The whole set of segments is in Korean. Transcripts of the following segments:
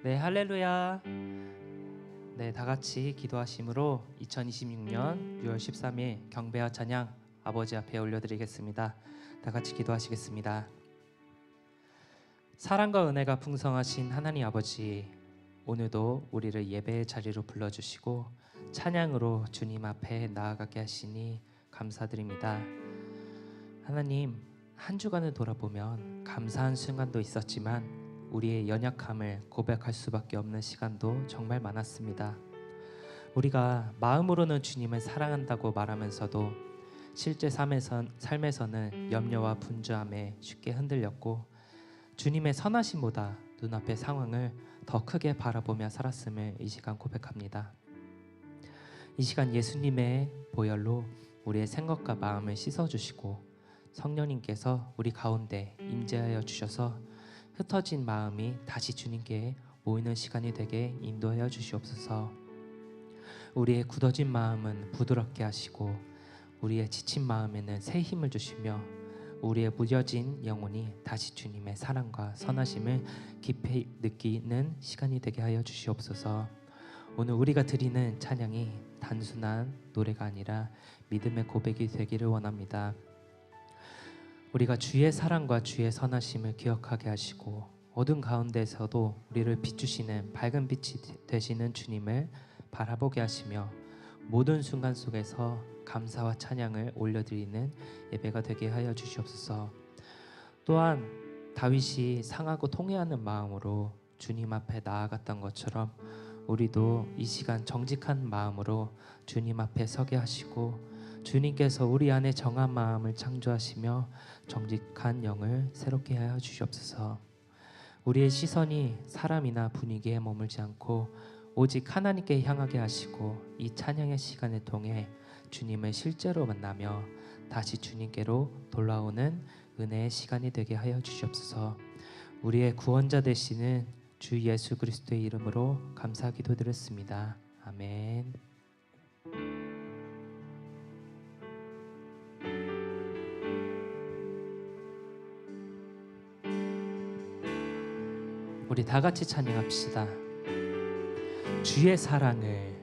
네, 할렐루야. 네, 다 같이 기도하심으로 2026년 6월 13일 경배와 찬양 아버지 앞에 올려드리겠습니다. 다 같이 기도하시겠습니다. 사랑과 은혜가 풍성하신 하나님 아버지, 오늘도 우리를 예배의 자리로 불러주시고 찬양으로 주님 앞에 나아가게 하시니 감사드립니다. 하나님, 한 주간을 돌아보면 감사한 순간도 있었지만 우리의 연약함을 고백할 수밖에 없는 시간도 정말 많았습니다. 우리가 마음으로는 주님을 사랑한다고 말하면서도 실제 삶에서는 염려와 분주함에 쉽게 흔들렸고 주님의 선하심보다 눈앞의 상황을 더 크게 바라보며 살았음을 이 시간 고백합니다. 이 시간 예수님의 보혈로 우리의 생각과 마음을 씻어주시고 성령님께서 우리 가운데 임재하여 주셔서 흩어진 마음이 다시 주님께 모이는 시간이 되게 인도하여 주시옵소서. 우리의 굳어진 마음은 부드럽게 하시고 우리의 지친 마음에는 새 힘을 주시며 우리의 무뎌진 영혼이 다시 주님의 사랑과 선하심을 깊이 느끼는 시간이 되게 하여 주시옵소서. 오늘 우리가 드리는 찬양이 단순한 노래가 아니라 믿음의 고백이 되기를 원합니다. 우리가 주의 사랑과 주의 선하심을 기억하게 하시고 어둠 가운데서도 우리를 비추시는 밝은 빛이 되시는 주님을 바라보게 하시며 모든 순간 속에서 감사와 찬양을 올려드리는 예배가 되게 하여 주시옵소서. 또한 다윗이 상하고 통회하는 마음으로 주님 앞에 나아갔던 것처럼 우리도 이 시간 정직한 마음으로 주님 앞에 서게 하시고 주님께서 우리 안에 정한 마음을 창조하시며 정직한 영을 새롭게 하여 주시옵소서. 우리의 시선이 사람이나 분위기에 머물지 않고 오직 하나님께 향하게 하시고 이 찬양의 시간을 통해 주님을 실제로 만나며 다시 주님께로 돌아오는 은혜의 시간이 되게 하여 주시옵소서. 우리의 구원자 되시는 주 예수 그리스도의 이름으로 감사 기도드렸습니다. 아멘. 우리 다 같이 찬양합시다. 주의 사랑을,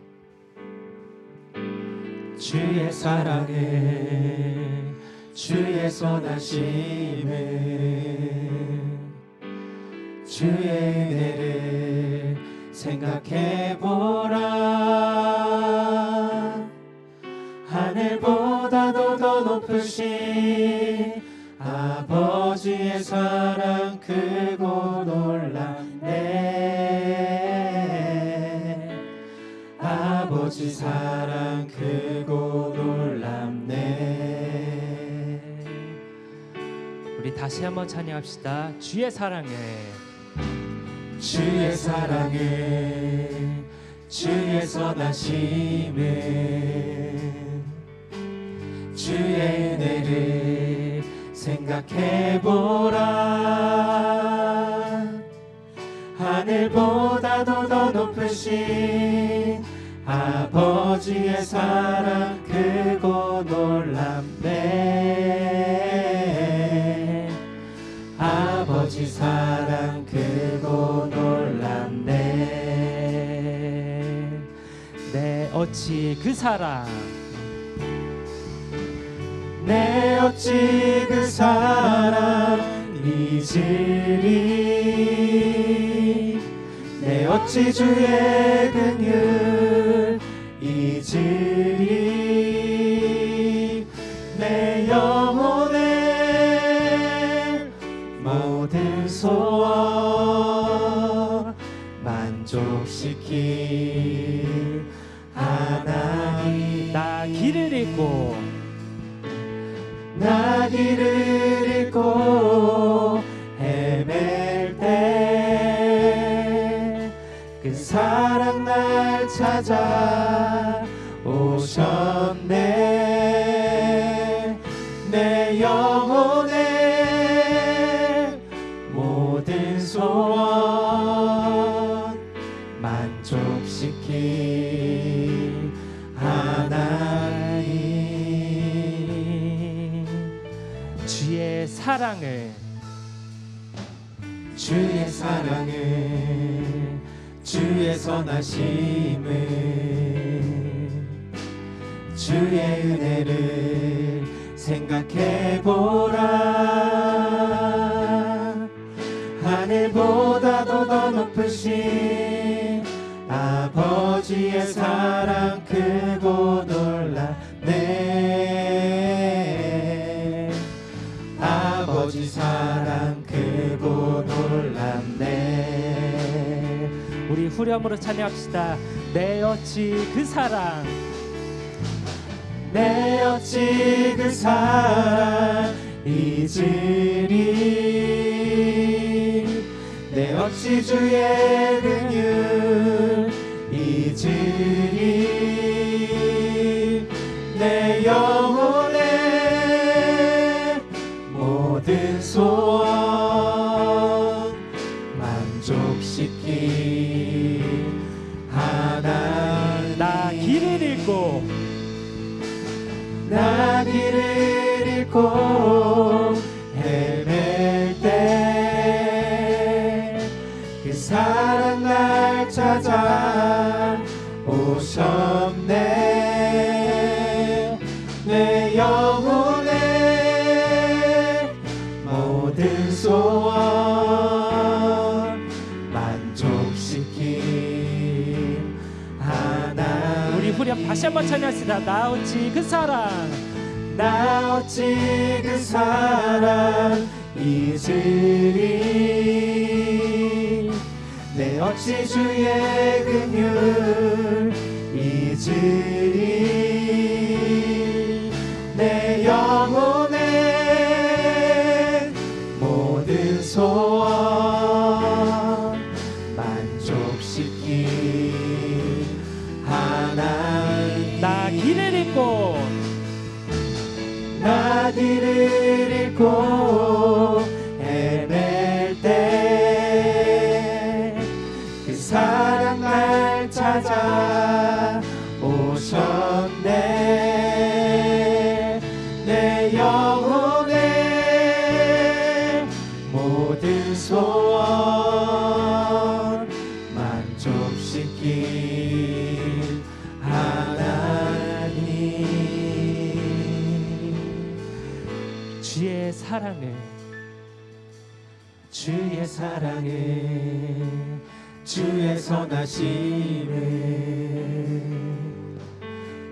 주의 사랑을, 주의 선하심을, 주의 은혜를 생각해보라. 하늘보다도 더 높으신 아버지의 사랑 크고 놀랍네. 아버지 사랑 크고 놀랍네. 우리 다시 한번 찬양합시다. 주의 사랑을, 주의 사랑을, 주의 선하심을, 주의 은혜를 생각해보라. 하늘보다도 더 높으신 아버지의 사랑 크고 놀랍네. 아버지 사랑 크고 놀랍네. 내 어찌 그 사랑, 내 어찌 그 사랑 잊으리. 내 어찌 주의 긍휼 잊으리. 내 영혼의 모든 소원 만족시킬 하나님. 나 길을 잃고, 나 길을 잃고 헤맬 때 그 사랑 날 찾아 오셨네. 내 영혼의 모든 소원 만족시킬 하나님. 주의 사랑을, 주의 사랑을, 주의 선하심을 주의 은혜를 생각해보라. 하늘보다도 더 높으신 아버지의 사랑 크고 놀랍네. 아버지 사랑 크고 놀랍네. 우리 후렴으로 찬양합시다. 내 어찌 그 사랑, 내 어찌 그 사랑 잊으리. 내 어찌 주의 긍휼 잊으리. 내 영혼의 모든 소원 만족시키 하나님. 나 길을 잃고, 나 길을 잃고 헤맬 때 그 사랑 날 찾아 오셨네. 내 영혼의 모든 소원 만족시킨 하나님. 우리 후렴 다시 한번 찬양합시다. 나 어찌 그 사랑, 나 어찌 그 사랑 잊으리. 내 어찌 주의 긍휼 잊으리. 내 영혼의 모든 소원 만족시킨 하나님. 나 길을 잃고, 나 길을 잃고 헤맬 때 그 사랑 날 찾아 오셨네. 내 영혼의 모든 소원 만족시킨 하나님. 주의 사랑을, 주의 사랑을 주의 선하심을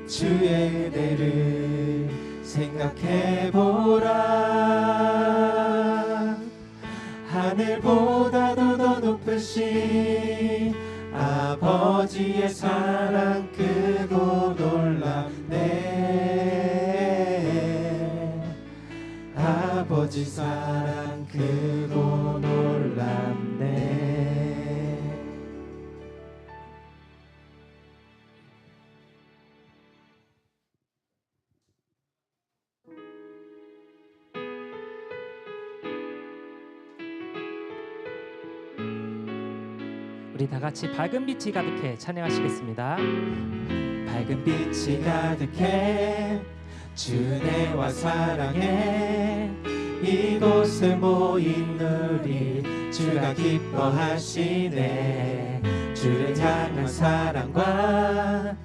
주의 은혜를 생각해보라. 하늘보다도 더 높으신 아버지의 사랑 크고 놀랍네. 아버지 사랑 크고 놀랍네. 우리 다 같이 밝은 빛이 가득해 찬양하시겠습니다. 밝은 빛이 가득해 주 은혜와 사랑에 이곳에 모인 우리 주가 기뻐하시네. 주를 향한 사랑과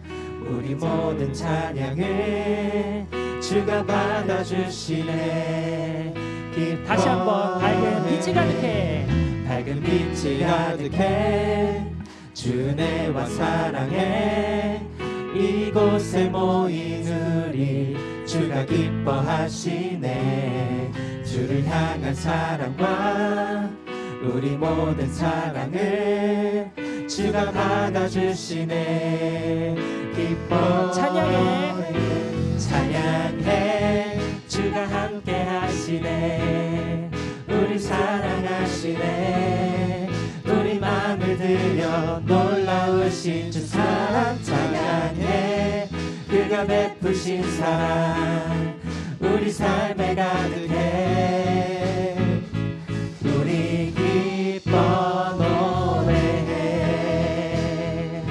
우리 모든 찬양을 주가 받아주시네. 다시 한번 밝은 빛이 가득해, 밝은 빛이 가득해 주 은혜와 사랑에 이곳에 모인 우리 주가 기뻐하시네. 주를 향한 사랑과 우리 모든 사랑을 주가 받아주시네. 기뻐 찬양해, 찬양해 주가 함께 하시네. 우리 사랑하시네. 우리 마음을 들여 놀라우신 주 사랑 찬양해. 그가 베푸신 사랑 우리 삶에 가득해. 우리 기뻐 노래해.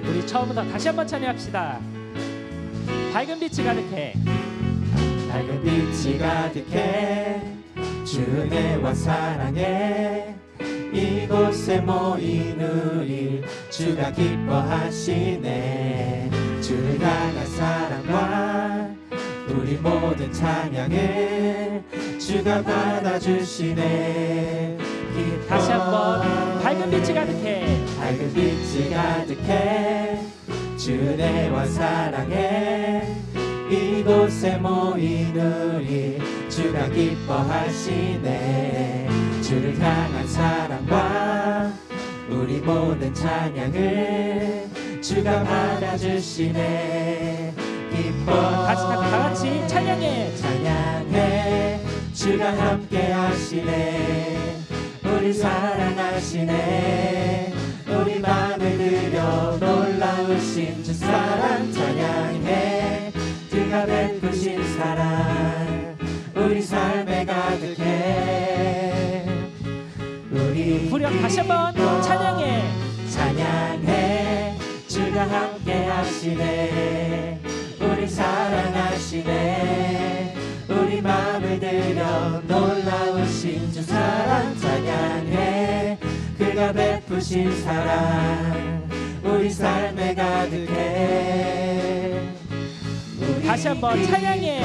우리 처음부터 다시 한번 찬양합시다. 밝은 빛이 가득해, 밝은 빛이 가득해 주 은혜와 사랑에 이곳에 모인 우리 주가 기뻐하시네. 주를 향한 사랑과 우리 모든 찬양을 주가 받아주시네. 다시 한번 밝은 빛이 가득해 밝은 빛이 가득해 주 은혜와 사랑해. 이곳에 모인 우리 주가 기뻐하시네. 주를 향한 사랑과 우리 모든 찬양을 주가 받아주시네. 기뻐 다 같이 찬양해 찬양해. 주가 함께 하시네. 우리 사랑하시네. 우리 맘을 들여 놀라우신 주 사랑 찬양해. 그가 베푸신 사랑 우리 삶에 가득해. 우리 후렴 다시 한번 찬양해 찬양해. 주가 함께 하시네. 우리 사랑하시네. 우리 맘을 들여 놀라우신 주 사랑 찬양해. 그가 베푸신 사랑 우리 삶에 가득해. 다시 한번 찬양해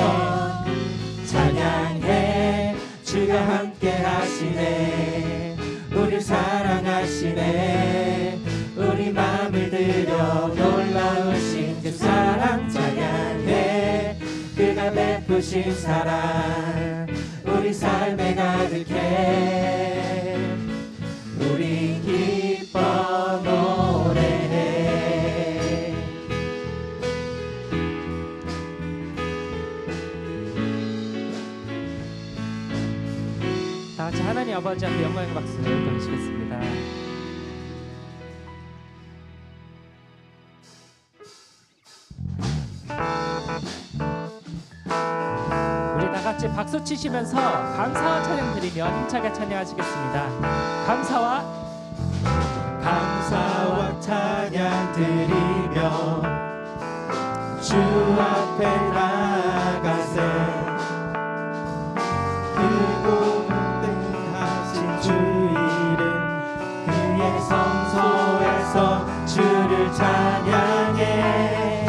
찬양해. 주가 함께 하시네. 우리 사랑하시네. 우리 맘을 들여 놀라우신 주 사랑 찬양해. 그가 베푸신 사랑 우리 삶에 가득해. 우리 기뻐 노래해. 다 같이 하나님 아버지 앞에 영광의 박수 보내시겠습니다. 우리 다 같이 박수 치시면서 감사와 찬양 드리며 힘차게 찬양하시겠습니다. 감사와 찬양 드리며 주 앞에 나가세. 크고 등하신 주 이름 그의 성소에서 주를 찬양해.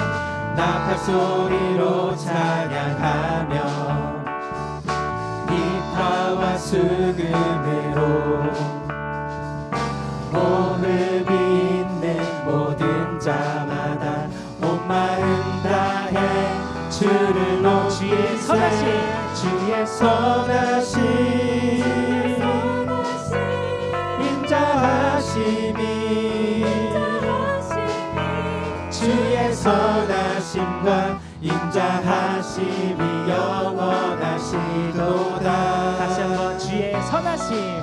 나팔 소리로 찬양하며 기타와 수금으로 호흡이 있는 모든 자마다 온 마음 다해 주를 높이세. 주의 선하심 인자하심이 주의 선하심과 인자하심이 영원하시도다. 다시 한번 주의 선하심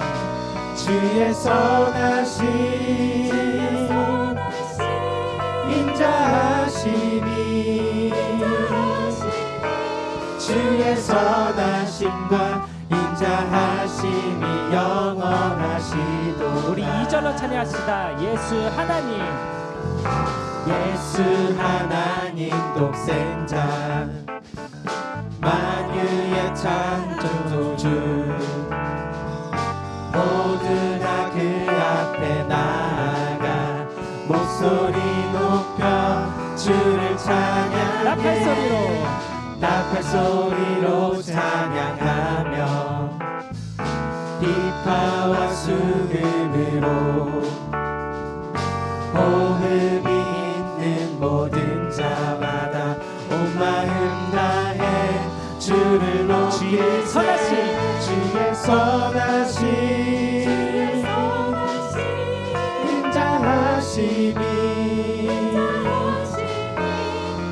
주의 선하심 인자하심이 주의 선하심과 인자하심이 영원하시도다. 우리 2절로 찬양합시다. 예수 하나님 예수 하나님 독생자 만유의 창조주 모두나 그 앞에 나아가 목소리 높여 주를 찬양해. 나팔 소리로 찬양하며 기타와 수금으로 호흡이 있는 모든 자마다 온 마음 다해 주를 높이세. 주의 선하심 인자하심이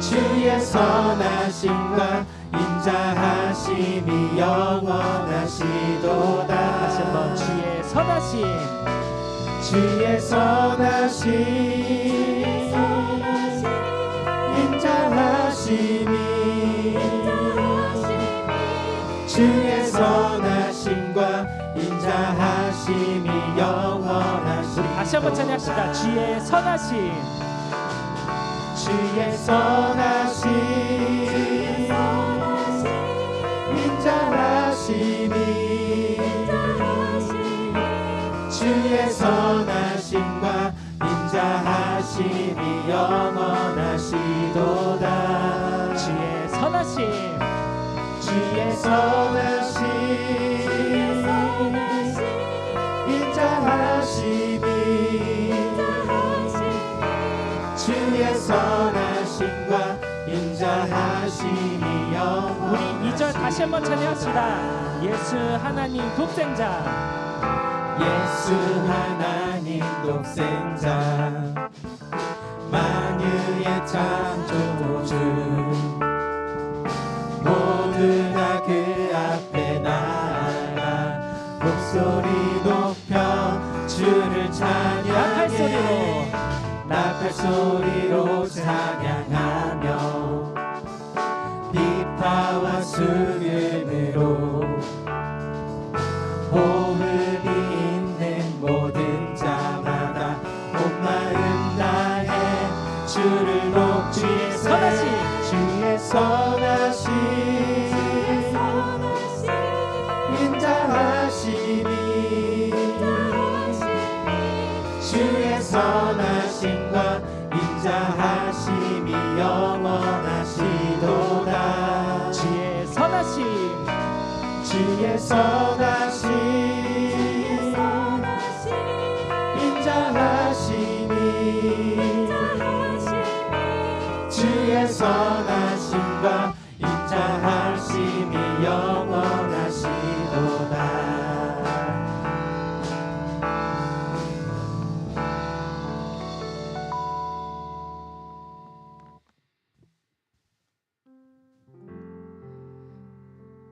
주의 선하심과 인자하심이 영원하시도다. 다시 한번 주의 선하심 주의 선하심 인자하심이 주의 선하심과 인자하심이 영원하시도다. 다시 한번 찬양합시다. 주의 선하심 주의 선하심 인자하심이 주의 선하심과 인자하심이 영원하시도다. 주의 선하심, 주의 선하심 인자하심이 주의 선하심과 인자하심이 영원. 우리 2절 다시 한번 찬양합시다. 예수 하나님 독생자, 예수 하나님 독생자, 만유의 창조주, 모두 다 그 앞에 나아가 목소리 높여 주를 찬양해. 낙할 소리로 찬양하며 비파와 수금으로 호흡이 있는 모든 자마다 온 마음 다해 주를 높이 선하심, 주의 선하심 인자하심이 주의 선하심과 인자하심이 영원하시도다. 주의 선하심, 주의 선하심 인자하심이 주의 선하심과 인자하심이 영원하시도다.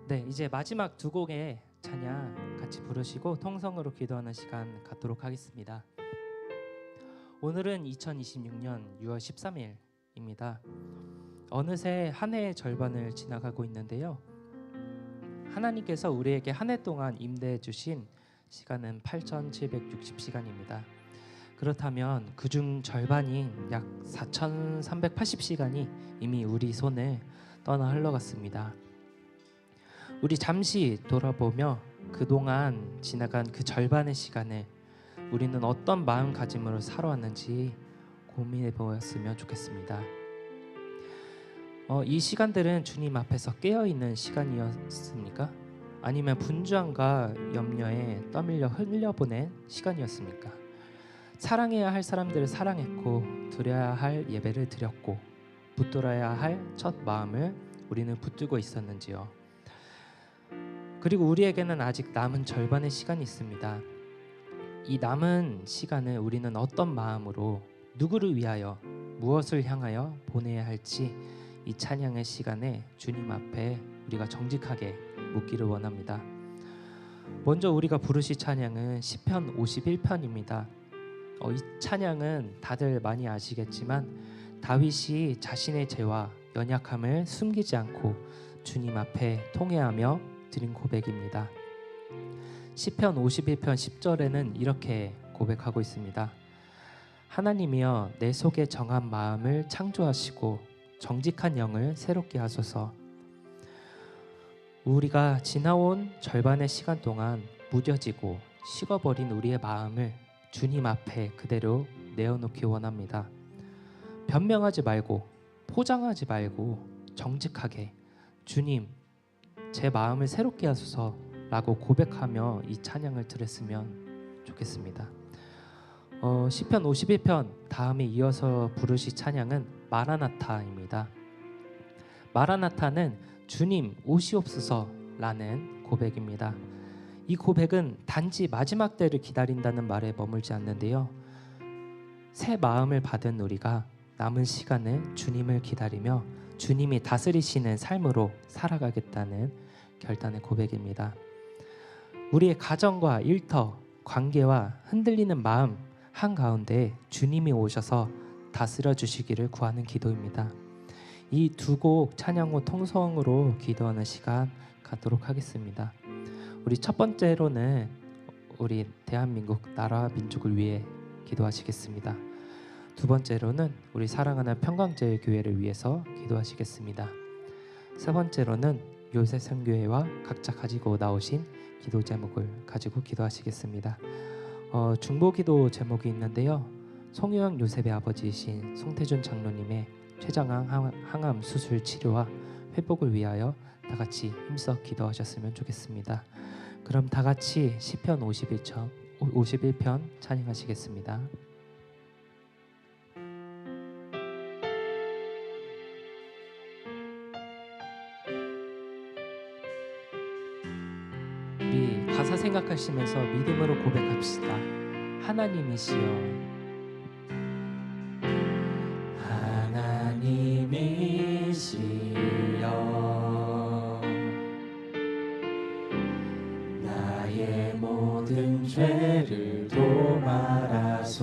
네, 이제 마지막 두 곡의 찬양 같이 부르시고 통성으로 기도하는 시간 갖도록 하겠습니다. 오늘은 2026년 6월 13일입니다. 어느새 한 해의 절반을 지나가고 있는데요. 하나님께서 우리에게 한 해 동안 임대해 주신 시간은 8,760시간입니다. 그렇다면 그중 절반인 약 4,380시간이 이미 우리 손을 떠나 흘러갔습니다. 우리 잠시 돌아보며 그동안 지나간 그 절반의 시간을 우리는 어떤 마음가짐으로 살아왔는지 고민해 보았으면 좋겠습니다. 이 시간들은 주님 앞에서 깨어있는 시간이었습니까? 아니면 분주함과 염려에 떠밀려 흘려보낸 시간이었습니까? 사랑해야 할 사람들을 사랑했고 드려야 할 예배를 드렸고 붙들어야 할 첫 마음을 우리는 붙들고 있었는지요? 그리고 우리에게는 아직 남은 절반의 시간이 있습니다. 이 남은 시간을 우리는 어떤 마음으로 누구를 위하여 무엇을 향하여 보내야 할지 이 찬양의 시간에 주님 앞에 우리가 정직하게 묻기를 원합니다. 먼저 우리가 부르실 찬양은 시편 51편입니다. 이 찬양은 다들 많이 아시겠지만 다윗이 자신의 죄와 연약함을 숨기지 않고 주님 앞에 통회하며 드린 고백입니다. 시편 51편 10절에는 이렇게 고백하고 있습니다. 하나님이여 내 속에 정한 마음을 창조하시고 정직한 영을 새롭게 하소서. 우리가 지나온 절반의 시간 동안 무뎌지고 식어버린 우리의 마음을 주님 앞에 그대로 내어놓기 원합니다. 변명하지 말고 포장하지 말고 정직하게 주님 제 마음을 새롭게 하소서 라고 고백하며 이 찬양을 들었으면 좋겠습니다. 시편 51편 다음에 이어서 부르실 찬양은 마라나타입니다. 마라나타는 주님 오시옵소서 라는 고백입니다. 이 고백은 단지 마지막 때를 기다린다는 말에 머물지 않는데요. 새 마음을 받은 우리가 남은 시간을 주님을 기다리며 주님이 다스리시는 삶으로 살아가겠다는 결단의 고백입니다. 우리의 가정과 일터, 관계와 흔들리는 마음 한가운데 주님이 오셔서 다스려 주시기를 구하는 기도입니다. 이 두 곡 찬양 후 통성으로 기도하는 시간 갖도록 하겠습니다. 우리 첫 번째로는 우리 대한민국 나라와 민족을 위해 기도하시겠습니다. 두 번째로는 우리 사랑하는 평강제일교회를 위해서 기도하시겠습니다. 세 번째로는 요새선교회와 각자 가지고 나오신 기도 제목을 가지고 기도하시겠습니다. 중보기도 제목이 있는데요. 송유영 요셉의 아버지이신 송태준 장로님의 췌장암 항암 수술 치료와 회복을 위하여 다 같이 힘써 기도하셨으면 좋겠습니다. 그럼 다 같이 시편 51편 찬양하시겠습니다. 우리 가사 생각하시면서 믿음으로 고백합시다. 하나님이시여, 하나님이시여 나의 모든 죄를 도말하소서.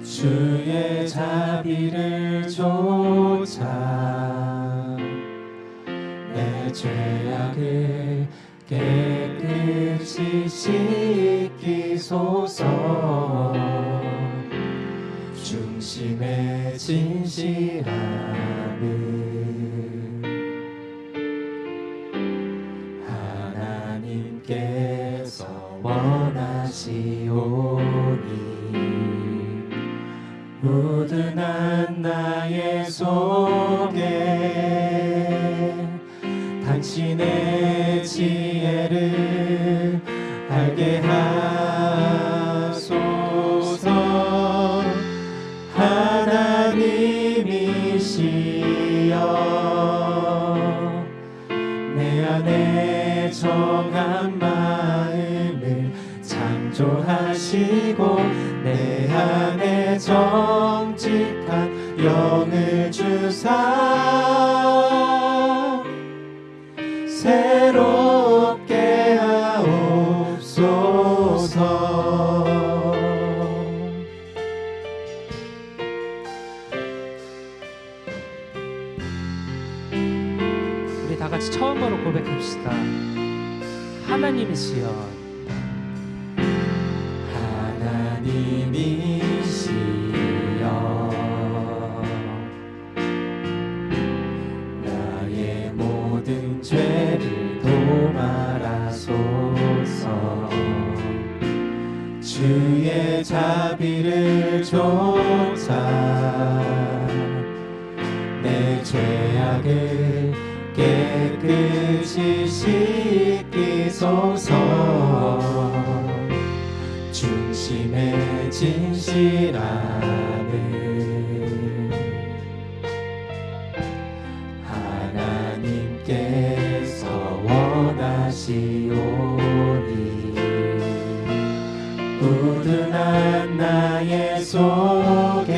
주의 자비를 좇아 내 죄악을 깨끗이 씻기소서. 중심의 진실함을 하나님께서 원하시오니 무든한 나의 속에 당신의 지혜를 알게 하소서. 하나님이시여 내 안에 정한 마음을 창조하시고 내 안에 정직한 영을 주사 새롭게 하옵소서. 우리 다 같이 처음으로 고백합시다. 하나님이시여, 하나님이시여 나의 모든 죄를 도말하소서. 주의 자비를 좇아 내 죄악을 깨끗이 씻기소서. 중심의 진실함을 하나님께서 원하시오니 무든한 나의 속에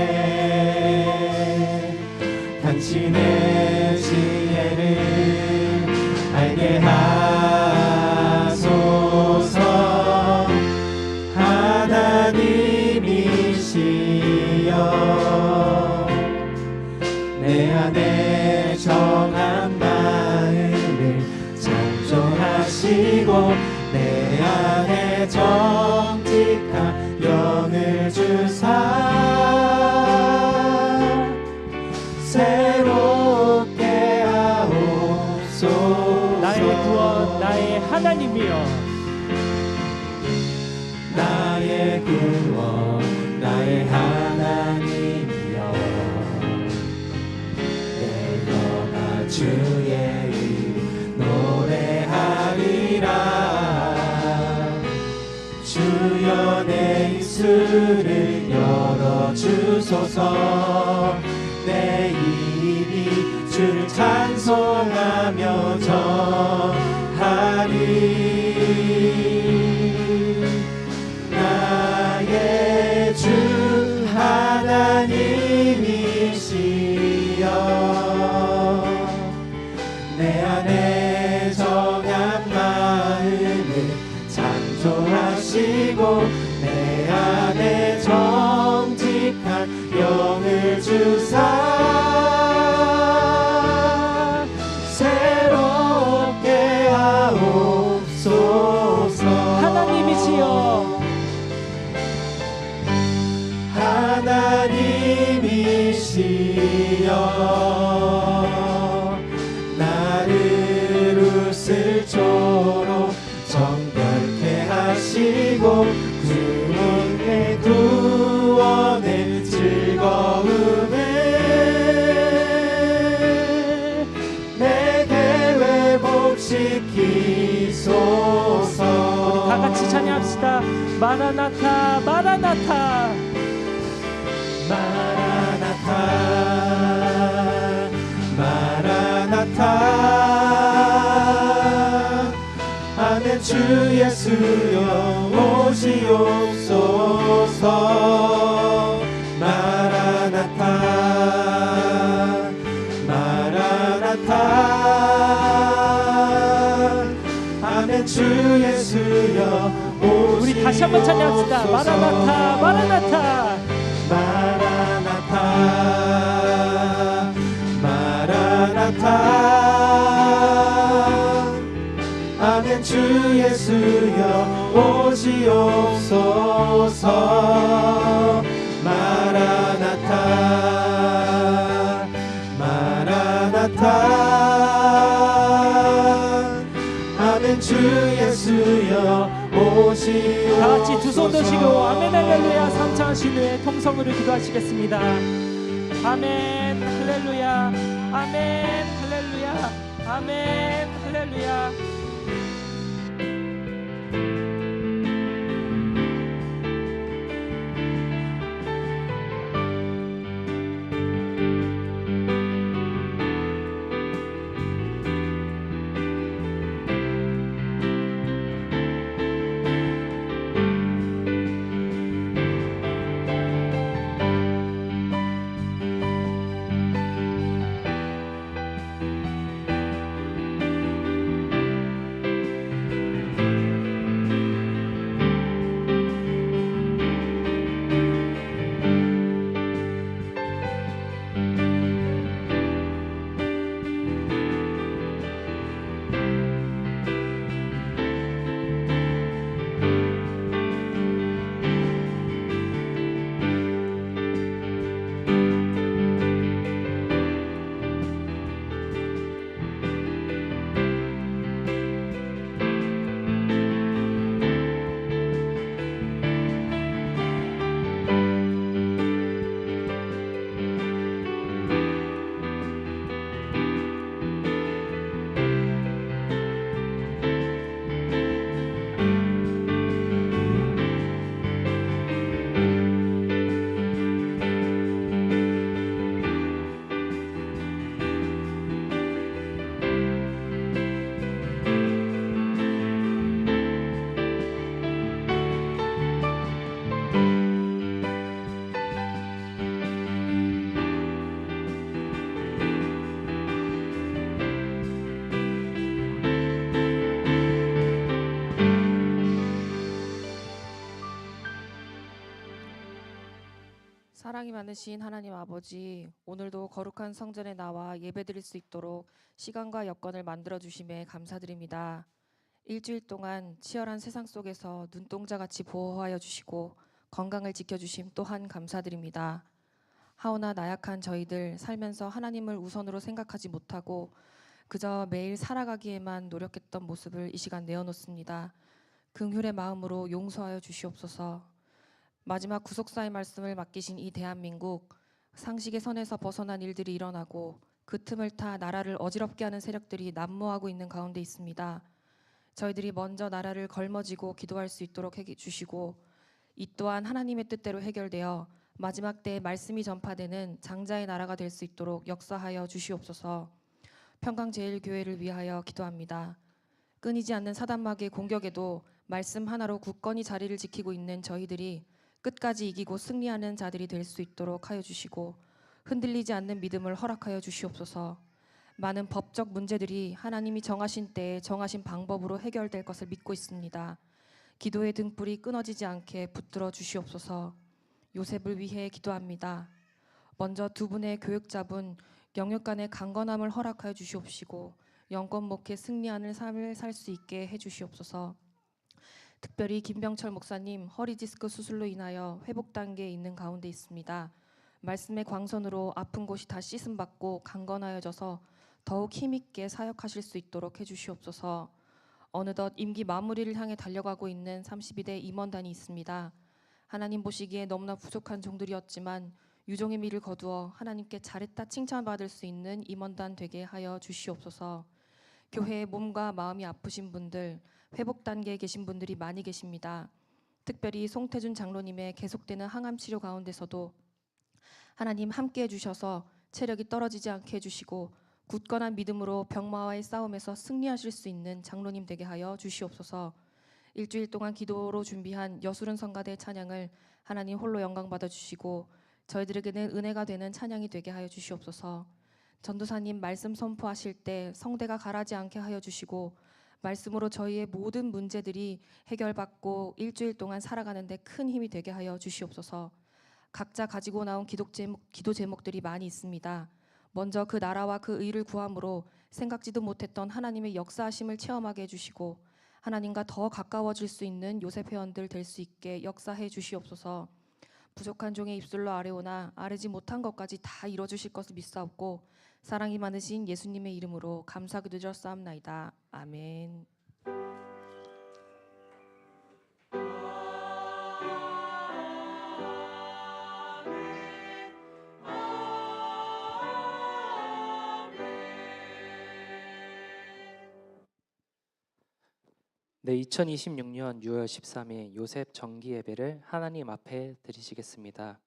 당신의 지혜를 알게 하소서. 하나님이시여 내 안에 정한 마음을 창조하시고 내 안에 정직한 영을 주사 새롭게 하옵소서. 나의 구원, 나의 하나님이여, 나의 구원 나의 하나님이여 내 영아 주의 이름 노래하리라. 주여 내 입술을 열어주소서. 내 입이 주를 찬송하며 전하리. 나의 주 하나님이시여 내 안에 정한 마음을 창조하시고 내 안에 정직한 영을 주사 새롭게 하옵소서. 하나님이시여, 하나님이시여 나를 웃을 조로 정결케 주시고 구원의 구원의 즐거움을 내게 회복시키소서. 다 같이 찬양합시다. 마라나타 마라나타 마라나타 마라나타 아멘. 주 예수여 오시옵소서. 마라나타 마라나타 아멘. 주 예수여 오시옵소서. 우리 다시 한번 찬양합시다. 마라나타 마라나타 마라나타 마라나타 아멘. 주 예수여 오시옵소서. 마라나타 마라나타 아멘. 주 예수여 오시옵소서. 다 같이 두 손 드시고 아멘 할렐루야 삼창하신 후에 통성으로 기도하시겠습니다. 아멘 할렐루야 아멘 할렐루야 아멘 할렐루야. 사랑이 많으신 하나님 아버지, 오늘도 거룩한 성전에 나와 예배드릴 수 있도록 시간과 여건을 만들어 주심에 감사드립니다. 일주일 동안 치열한 세상 속에서 눈동자같이 보호하여 주시고 건강을 지켜주심 또한 감사드립니다. 하오나 나약한 저희들 살면서 하나님을 우선으로 생각하지 못하고 그저 매일 살아가기에만 노력했던 모습을 이 시간 내어놓습니다. 긍휼의 마음으로 용서하여 주시옵소서. 마지막 구속사의 말씀을 맡기신 이 대한민국, 상식의 선에서 벗어난 일들이 일어나고 그 틈을 타 나라를 어지럽게 하는 세력들이 난무하고 있는 가운데 있습니다. 저희들이 먼저 나라를 걸머쥐고 기도할 수 있도록 해주시고, 이 또한 하나님의 뜻대로 해결되어 마지막 때에 말씀이 전파되는 장자의 나라가 될 수 있도록 역사하여 주시옵소서. 평강제일교회를 위하여 기도합니다. 끊이지 않는 사단마귀의 공격에도 말씀 하나로 굳건히 자리를 지키고 있는 저희들이 끝까지 이기고 승리하는 자들이 될 수 있도록 하여 주시고, 흔들리지 않는 믿음을 허락하여 주시옵소서. 많은 법적 문제들이 하나님이 정하신 때에 정하신 방법으로 해결될 것을 믿고 있습니다. 기도의 등불이 끊어지지 않게 붙들어 주시옵소서. 요셉을 위해 기도합니다. 먼저 두 분의 교육자분 영육간의 강건함을 허락하여 주시옵시고, 영권 목회 승리하는 삶을 살 수 있게 해주시옵소서. 특별히 김병철 목사님 허리 디스크 수술로 인하여 회복 단계에 있는 가운데 있습니다. 말씀의 광선으로 아픈 곳이 다 씻음받고 강건하여져서 더욱 힘있게 사역하실 수 있도록 해주시옵소서. 어느덧 임기 마무리를 향해 달려가고 있는 32대 임원단이 있습니다. 하나님 보시기에 너무나 부족한 종들이었지만 유종의 미를 거두어 하나님께 잘했다 칭찬받을 수 있는 임원단 되게 하여 주시옵소서. 교회의 몸과 마음이 아프신 분들, 회복 단계에 계신 분들이 많이 계십니다. 특별히 송태준 장로님의 계속되는 항암 치료 가운데서도 하나님 함께 해주셔서 체력이 떨어지지 않게 해주시고 굳건한 믿음으로 병마와의 싸움에서 승리하실 수 있는 장로님 되게 하여 주시옵소서. 일주일 동안 기도로 준비한 여수른 성가대 찬양을 하나님 홀로 영광 받아 주시고 저희들에게는 은혜가 되는 찬양이 되게 하여 주시옵소서. 전도사님 말씀 선포하실 때 성대가 가라지 않게 하여 주시고 말씀으로 저희의 모든 문제들이 해결받고 일주일 동안 살아가는데 큰 힘이 되게 하여 주시옵소서. 각자 가지고 나온 기도 제목들이 많이 있습니다. 먼저 그 나라와 그 의를 구함으로 생각지도 못했던 하나님의 역사하심을 체험하게 해주시고 하나님과 더 가까워질 수 있는 요셉 회원들 될 수 있게 역사해 주시옵소서. 부족한 종의 입술로 아뢰오나 아뢰지 못한 것까지 다 이뤄주실 것을 믿사옵고 사랑이 많으신 예수님의 이름으로 감사드렸사옵나이다. 아멘. 네, 2026년 6월 13일 요셉 정기 예배를 하나님 앞에 드리시겠습니다.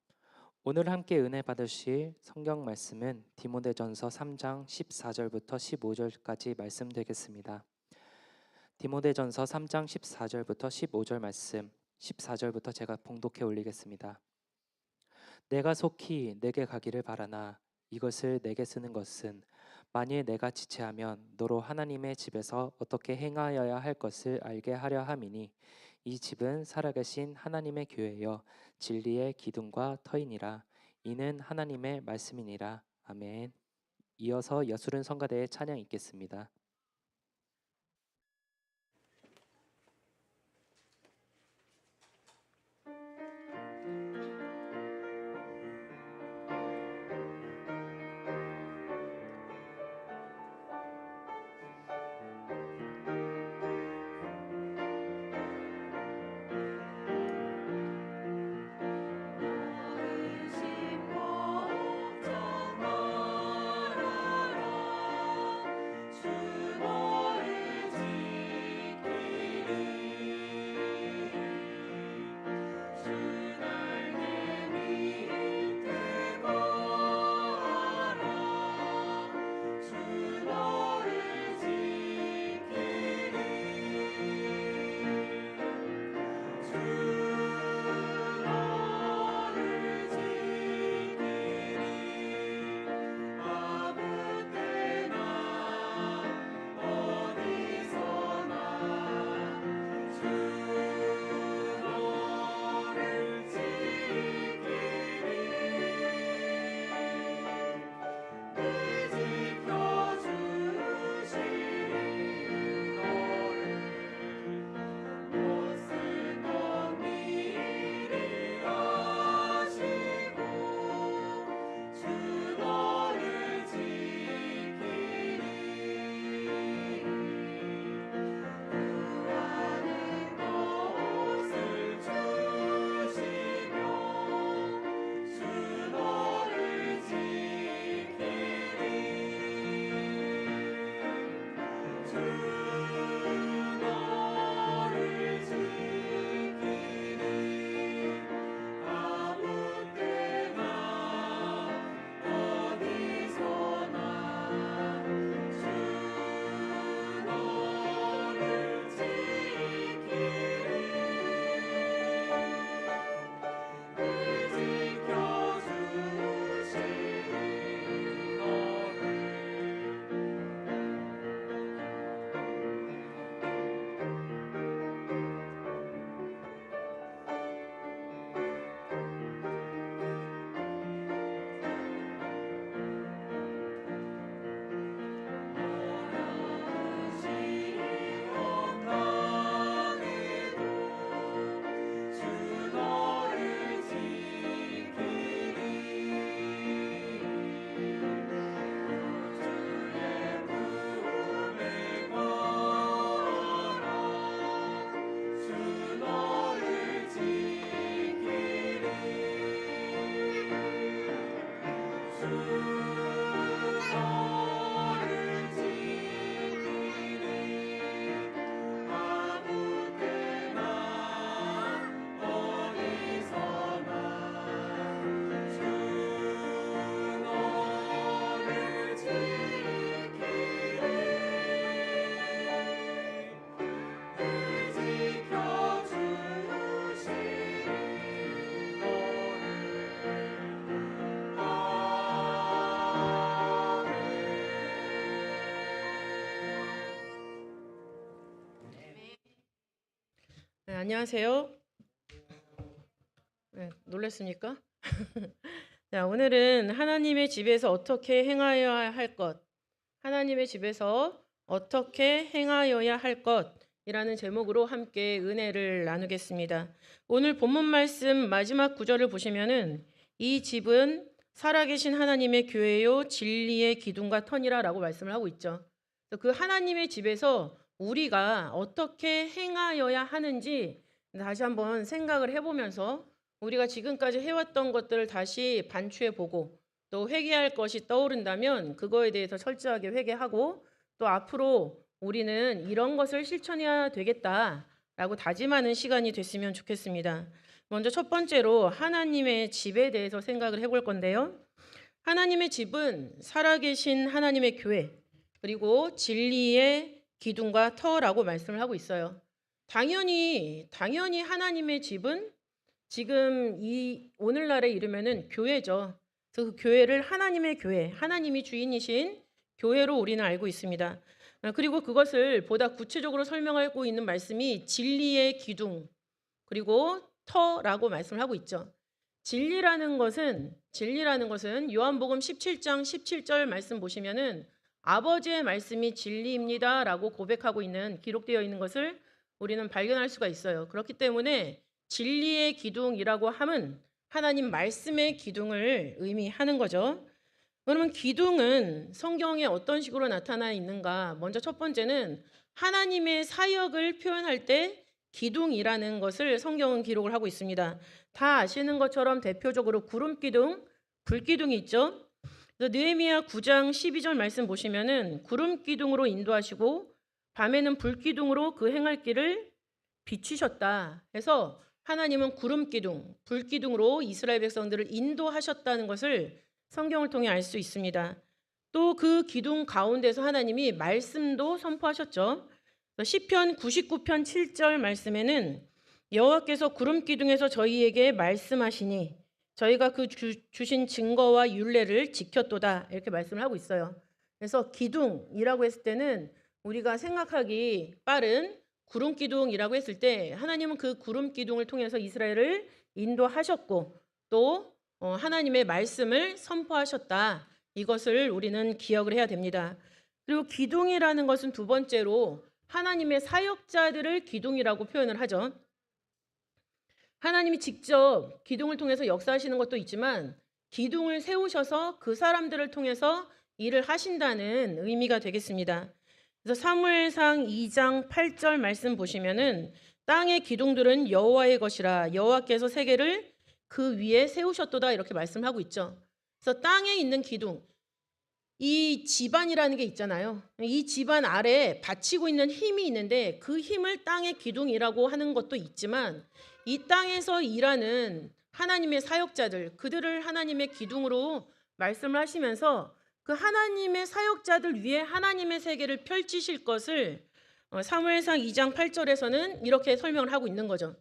오늘 함께 은혜 받으실 성경 말씀은 디모데전서 3장 14절부터 15절까지 말씀 되겠습니다. 디모데전서 3장 14절부터 15절 말씀, 14절부터 제가 봉독해 올리겠습니다. 내가 속히 내게 가기를 바라나 이것을 내게 쓰는 것은 만일 내가 지체하면 너로 하나님의 집에서 어떻게 행하여야 할 것을 알게 하려 함이니 이 집은 살아계신 하나님의 교회여 진리의 기둥과 터이니라. 이는 하나님의 말씀이니라. 아멘. 이어서 여수른 성가대의 찬양 있겠습니다. 주 안녕하세요. 네, 놀랐습니까? 자, 오늘은 하나님의 집에서 어떻게 행하여야 할 것, 하나님의 집에서 어떻게 행하여야 할 것이라는 제목으로 함께 은혜를 나누겠습니다. 오늘 본문 말씀 마지막 구절을 보시면은 이 집은 살아계신 하나님의 교회요 진리의 기둥과 터니라라고 말씀을 하고 있죠. 그래서 그 하나님의 집에서 우리가 어떻게 행하여야 하는지 다시 한번 생각을 해보면서 우리가 지금까지 해왔던 것들을 다시 반추해보고 또 회개할 것이 떠오른다면 그거에 대해서 철저하게 회개하고 또 앞으로 우리는 이런 것을 실천해야 되겠다라고 다짐하는 시간이 됐으면 좋겠습니다. 먼저 첫 번째로 하나님의 집에 대해서 생각을 해볼 건데요. 하나님의 집은 살아계신 하나님의 교회 그리고 진리의 기둥과 터라고 말씀을 하고 있어요. 당연히 하나님의 집은 지금 이 오늘날에 이르면은 교회죠. 그래서 그 교회를 하나님의 교회, 하나님이 주인이신 교회로 우리는 알고 있습니다. 그리고 그것을 보다 구체적으로 설명하고 있는 말씀이 진리의 기둥 그리고 터라고 말씀을 하고 있죠. 진리라는 것은 요한복음 17장 17절 말씀 보시면은 아버지의 말씀이 진리입니다라고 고백하고 있는 기록되어 있는 것을 우리는 발견할 수가 있어요. 그렇기 때문에 진리의 기둥이라고 함은 하나님 말씀의 기둥을 의미하는 거죠. 그러면 기둥은 성경에 어떤 식으로 나타나 있는가? 먼저 첫 번째는 하나님의 사역을 표현할 때 기둥이라는 것을 성경은 기록을 하고 있습니다. 다 아시는 것처럼 대표적으로 구름 기둥, 불 기둥이 있죠. 그래서 느헤미야 9장 12절 말씀 보시면은 구름 기둥으로 인도하시고 밤에는 불 기둥으로 그 행할 길을 비추셨다. 해서 하나님은 구름 기둥, 불 기둥으로 이스라엘 백성들을 인도하셨다는 것을 성경을 통해 알 수 있습니다. 또 그 기둥 가운데서 하나님이 말씀도 선포하셨죠. 시편 99편 7절 말씀에는 여호와께서 구름 기둥에서 저희에게 말씀하시니 저희가 그 주신 증거와 율례를 지켰도다 이렇게 말씀을 하고 있어요. 그래서 기둥이라고 했을 때는 우리가 생각하기 빠른 구름 기둥이라고 했을 때 하나님은 그 구름 기둥을 통해서 이스라엘을 인도하셨고 또 하나님의 말씀을 선포하셨다. 이것을 우리는 기억을 해야 됩니다. 그리고 기둥이라는 것은 두 번째로 하나님의 사역자들을 기둥이라고 표현을 하죠. 하나님이 직접 기둥을 통해서 역사하시는 것도 있지만 기둥을 세우셔서 그 사람들을 통해서 일을 하신다는 의미가 되겠습니다. 그래서 사무엘상 2장 8절 말씀 보시면은 땅의 기둥들은 여호와의 것이라 여호와께서 세계를 그 위에 세우셨도다 이렇게 말씀하고 있죠. 그래서 땅에 있는 기둥, 이 집안이라는 게 있잖아요. 이 집안 아래에 받치고 있는 힘이 있는데 그 힘을 땅의 기둥이라고 하는 것도 있지만 이 땅에서 일하는 하나님의 사역자들, 그들을 하나님의 기둥으로 말씀을 하시면서 그 하나님의 사역자들 위에 하나님의 세계를 펼치실 것을 사무엘상 2장 8절에서는 이렇게 설명을 하고 있는 거죠.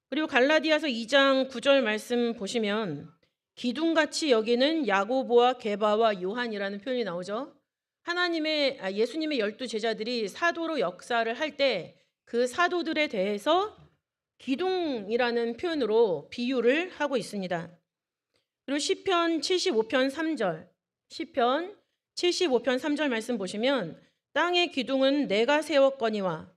그리고 갈라디아서 2장 9절 말씀 보시면 기둥같이 여기는 야고보와 게바와 요한이라는 표현이 나오죠. 예수님의 12제자들이 사도로 역사를 할 때 그 사도들에 대해서 기둥이라는 표현으로 비유를 하고 있습니다. 그리고 시편 75편 3절 말씀 보시면 땅의 기둥은 내가 세웠거니와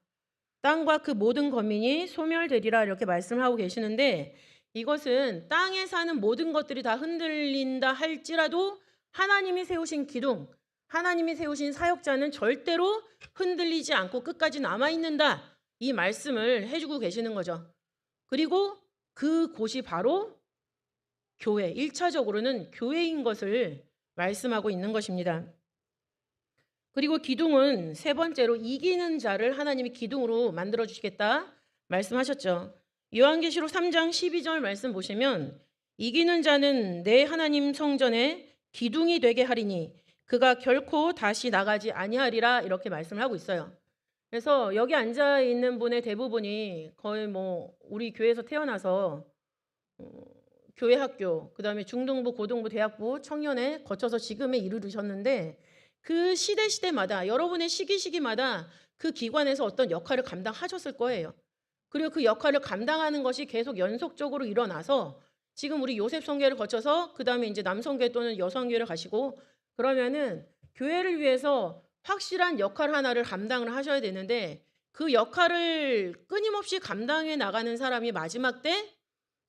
땅과 그 모든 거민이 소멸되리라 이렇게 말씀을 하고 계시는데 이것은 땅에 사는 모든 것들이 다 흔들린다 할지라도 하나님이 세우신 기둥, 하나님이 세우신 사역자는 절대로 흔들리지 않고 끝까지 남아있는다. 이 말씀을 해주고 계시는 거죠. 그리고 그 곳이 바로 교회, 1차적으로는 교회인 것을 말씀하고 있는 것입니다. 그리고 기둥은 세 번째로 이기는 자를 하나님이 기둥으로 만들어 주시겠다 말씀하셨죠. 요한계시록 3장 12절 말씀 보시면 이기는 자는 내 하나님 성전에 기둥이 되게 하리니 그가 결코 다시 나가지 아니하리라 이렇게 말씀을 하고 있어요. 그래서 여기 앉아 있는 분의 대부분이 거의 우리 교회에서 태어나서 교회 학교, 그다음에 중등부, 고등부, 대학부, 청년에 거쳐서 지금에 이르르셨는데 그 시대마다 여러분의 시기마다 그 기관에서 어떤 역할을 감당하셨을 거예요. 그리고 그 역할을 감당하는 것이 계속 연속적으로 일어나서 지금 우리 요셉 성교회를 거쳐서 그다음에 이제 남성교회 또는 여성교회를 가시고 그러면은 교회를 위해서 확실한 역할 하나를 감당을 하셔야 되는데 그 역할을 끊임없이 감당해 나가는 사람이 마지막 때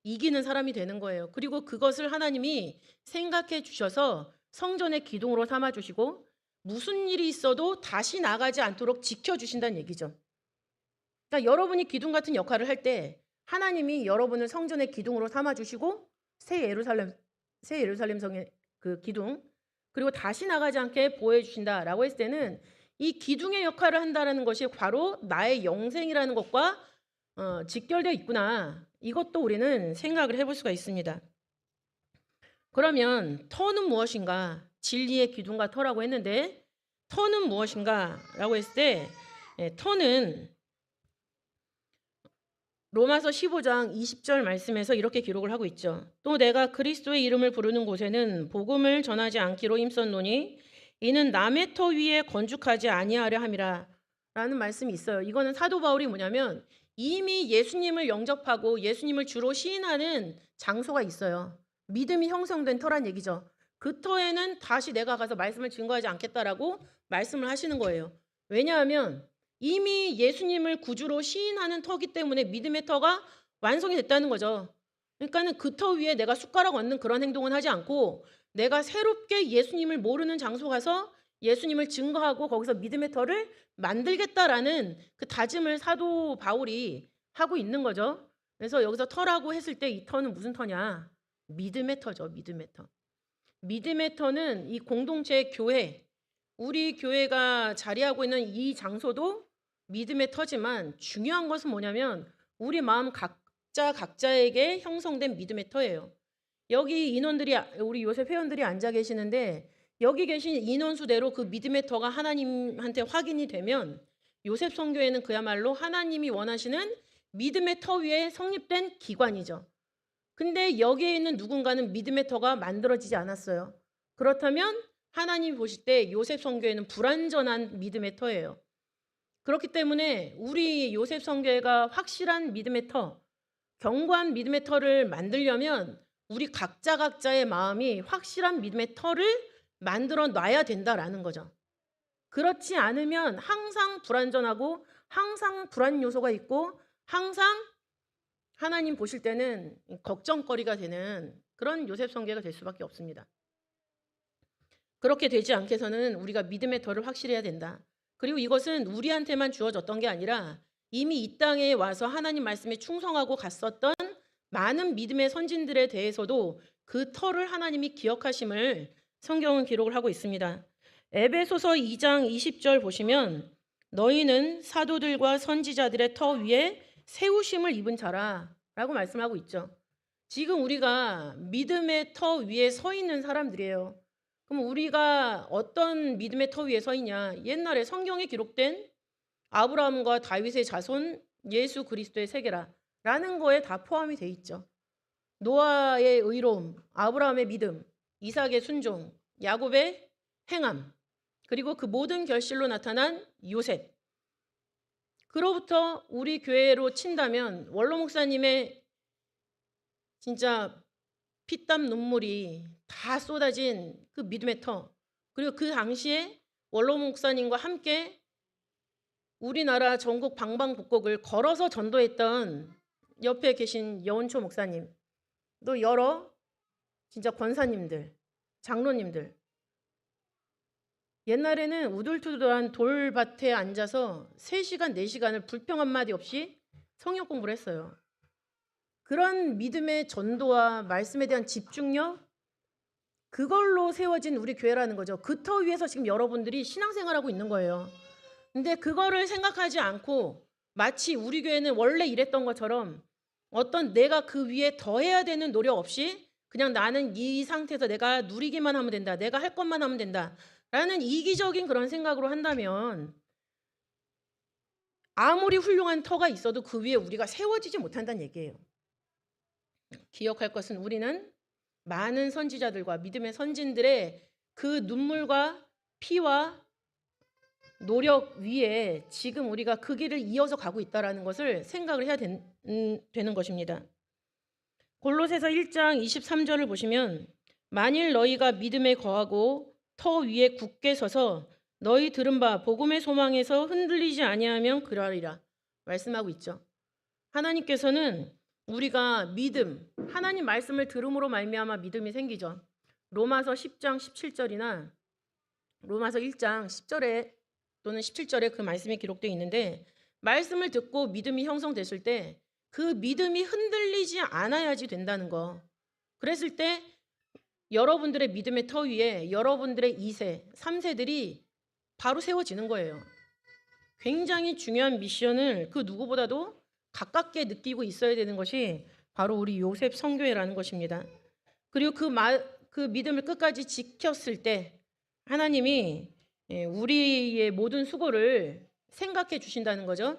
이기는 사람이 되는 거예요. 그리고 그것을 하나님이 생각해 주셔서 성전의 기둥으로 삼아 주시고 무슨 일이 있어도 다시 나가지 않도록 지켜 주신다는 얘기죠. 그러니까 여러분이 기둥 같은 역할을 할 때 하나님이 여러분을 성전의 기둥으로 삼아 주시고 새 예루살렘 성의 그 기둥 그리고 다시 나가지 않게 보호해 주신다라고 했을 때는 이 기둥의 역할을 한다는 것이 바로 나의 영생이라는 것과 직결되어 있구나. 이것도 우리는 생각을 해볼 수가 있습니다. 그러면 터는 무엇인가? 진리의 기둥과 터라고 했는데 터는 무엇인가라고 했을 때 터는 로마서 15장 20절 말씀에서 이렇게 기록을 하고 있죠. 또 내가 그리스도의 이름을 부르는 곳에는 복음을 전하지 않기로 힘썼노니 이는 남의 터 위에 건축하지 아니하려 함이라 라는 말씀이 있어요. 이거는 사도 바울이 뭐냐면 이미 예수님을 영접하고 예수님을 주로 시인하는 장소가 있어요. 믿음이 형성된 터란 얘기죠. 그 터에는 다시 내가 가서 말씀을 증거하지 않겠다라고 말씀을 하시는 거예요. 왜냐하면 이미 예수님을 구주로 시인하는 터기 때문에 믿음의 터가 완성이 됐다는 거죠. 그러니까는 그 터 위에 내가 숟가락 얹는 그런 행동은 하지 않고 내가 새롭게 예수님을 모르는 장소 가서 예수님을 증거하고 거기서 믿음의 터를 만들겠다라는 그 다짐을 사도 바울이 하고 있는 거죠. 그래서 여기서 터라고 했을 때 이 터는 무슨 터냐? 믿음의 터죠. 믿음의 터. 믿음의 터는 이 공동체 교회, 우리 교회가 자리하고 있는 이 장소도 믿음의 터지만 중요한 것은 뭐냐면 우리 마음 각자에게 형성된 믿음의 터예요. 여기 인원들이 우리 요셉 회원들이 앉아 계시는데 여기 계신 인원수대로 그 믿음의 터가 하나님한테 확인이 되면 요셉 성교회는 그야말로 하나님이 원하시는 믿음의 터 위에 성립된 기관이죠. 근데 여기에 있는 누군가는 믿음의 터가 만들어지지 않았어요. 그렇다면 하나님이 보실 때 요셉 성교회는 불완전한 믿음의 터예요. 그렇기 때문에 우리 요셉 성교회가 확실한 믿음의 터, 견고한 믿음의 터를 만들려면 우리 각자의 마음이 확실한 믿음의 터를 만들어 놔야 된다라는 거죠. 그렇지 않으면 항상 불완전하고 항상 불안 요소가 있고 항상 하나님 보실 때는 걱정거리가 되는 그런 요셉 성교회가 될 수밖에 없습니다. 그렇게 되지 않게 해서는 우리가 믿음의 터를 확실해야 된다. 그리고 이것은 우리한테만 주어졌던 게 아니라 이미 이 땅에 와서 하나님 말씀에 충성하고 갔었던 많은 믿음의 선진들에 대해서도 그 터를 하나님이 기억하심을 성경은 기록을 하고 있습니다. 에베소서 2장 20절 보시면 너희는 사도들과 선지자들의 터 위에 세우심을 입은 자라 라고 말씀하고 있죠. 지금 우리가 믿음의 터 위에 서 있는 사람들이에요. 그럼 우리가 어떤 믿음의 터 위에 서 있냐? 옛날에 성경에 기록된 아브라함과 다윗의 자손 예수 그리스도의 세계라라는 거에 다 포함이 돼 있죠. 노아의 의로움, 아브라함의 믿음, 이삭의 순종, 야곱의 행함, 그리고 그 모든 결실로 나타난 요셉. 그로부터 우리 교회로 친다면 원로 목사님의 진짜 피땀 눈물이 다 쏟아진 그 믿음의 터, 그리고 그 당시에 원로 목사님과 함께 우리나라 전국 방방곡곡을 걸어서 전도했던 옆에 계신 여운초 목사님, 또 여러 진짜 권사님들, 장로님들, 옛날에는 우둘투둘한 돌밭에 앉아서 3시간, 4시간을 불평 한마디 없이 성경 공부를 했어요. 그런 믿음의 전도와 말씀에 대한 집중력, 그걸로 세워진 우리 교회라는 거죠. 그 터 위에서 지금 여러분들이 신앙생활하고 있는 거예요. 근데 그거를 생각하지 않고 마치 우리 교회는 원래 이랬던 것처럼 어떤 내가 그 위에 더해야 되는 노력 없이 그냥 나는 이 상태에서 내가 누리기만 하면 된다, 내가 할 것만 하면 된다 라는 이기적인 그런 생각으로 한다면 아무리 훌륭한 터가 있어도 그 위에 우리가 세워지지 못한다는 얘기예요. 기억할 것은 우리는 많은 선지자들과 믿음의 선진들의 그 눈물과 피와 노력 위에 지금 우리가 그 길을 이어서 가고 있다는 것을 생각을 해야 되는 것입니다. 골로새서 1장 23절을 보시면 만일 너희가 믿음에 거하고 터 위에 굳게 서서 너희 들은 바 복음의 소망에서 흔들리지 아니하면 그러하리라 말씀하고 있죠. 하나님께서는 우리가 믿음, 하나님 말씀을 들음으로 말미암아 믿음이 생기죠. 로마서 10장 17절이나 로마서 1장 10절에 또는 17절에 그 말씀이 기록되어 있는데 말씀을 듣고 믿음이 형성됐을 때 그 믿음이 흔들리지 않아야지 된다는 거. 그랬을 때 여러분들의 믿음의 터 위에 여러분들의 2세, 3세들이 바로 세워지는 거예요. 굉장히 중요한 미션을 그 누구보다도 가깝게 느끼고 있어야 되는 것이 바로 우리 요셉 성교회라는 것입니다. 그리고 그 믿음을 끝까지 지켰을 때 하나님이 우리의 모든 수고를 생각해 주신다는 거죠.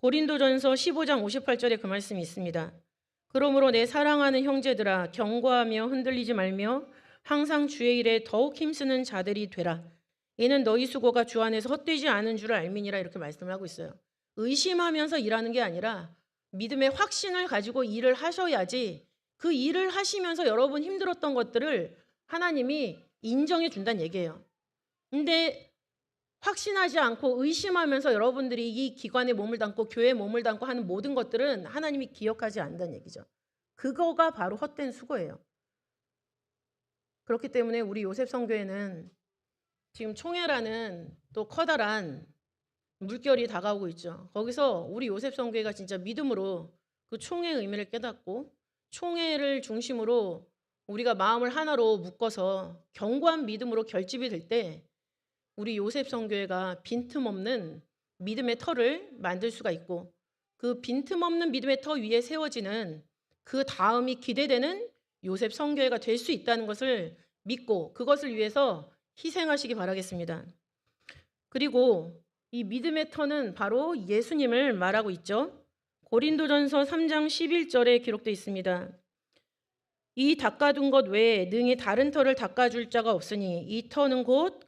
고린도전서 15장 58절에 그 말씀이 있습니다. 그러므로 내 사랑하는 형제들아 경고하며 흔들리지 말며 항상 주의 일에 더욱 힘쓰는 자들이 되라. 이는 너희 수고가 주 안에서 헛되지 않은 줄을 알미니라 이렇게 말씀을 하고 있어요. 의심하면서 일하는 게 아니라 믿음의 확신을 가지고 일을 하셔야지 그 일을 하시면서 여러분 힘들었던 것들을 하나님이 인정해 준다는 얘기예요. 근데 확신하지 않고 의심하면서 여러분들이 이 기관에 몸을 담고 교회에 몸을 담고 하는 모든 것들은 하나님이 기억하지 않는다는 얘기죠. 그거가 바로 헛된 수고예요. 그렇기 때문에 우리 요셉 성교회는 지금 총회라는 또 커다란 물결이 다가오고 있죠. 거기서 우리 요셉 성교회가 진짜 믿음으로 그 총회의 의미를 깨닫고 총회를 중심으로 우리가 마음을 하나로 묶어서 견고한 믿음으로 결집이 될 때 우리 요셉 성교회가 빈틈없는 믿음의 터를 만들 수가 있고 그 빈틈없는 믿음의 터 위에 세워지는 그 다음이 기대되는 요셉 성교회가 될 수 있다는 것을 믿고 그것을 위해서 희생하시기 바라겠습니다. 그리고 이 믿음의 터는 바로 예수님을 말하고 있죠. 고린도전서 3장 11절에 기록되어 있습니다. 이 닦아둔 것 외에 능히 다른 터를 닦아줄 자가 없으니 이 터는 곧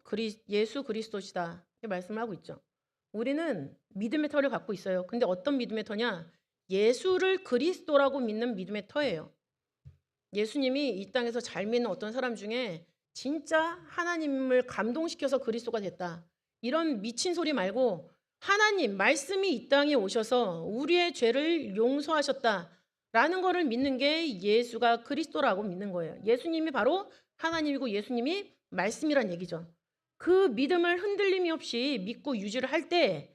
예수 그리스도시다. 이렇게 말씀을 하고 있죠. 우리는 믿음의 터를 갖고 있어요. 근데 어떤 믿음의 터냐? 예수를 그리스도라고 믿는 믿음의 터예요. 예수님이 이 땅에서 잘 믿는 어떤 사람 중에 진짜 하나님을 감동시켜서 그리스도가 됐다. 이런 미친 소리 말고 하나님 말씀이 이 땅에 오셔서 우리의 죄를 용서하셨다. 라는 거를 믿는 게 예수가 그리스도라고 믿는 거예요. 예수님이 바로 하나님이고 예수님이 말씀이란 얘기죠. 그 믿음을 흔들림이 없이 믿고 유지를 할 때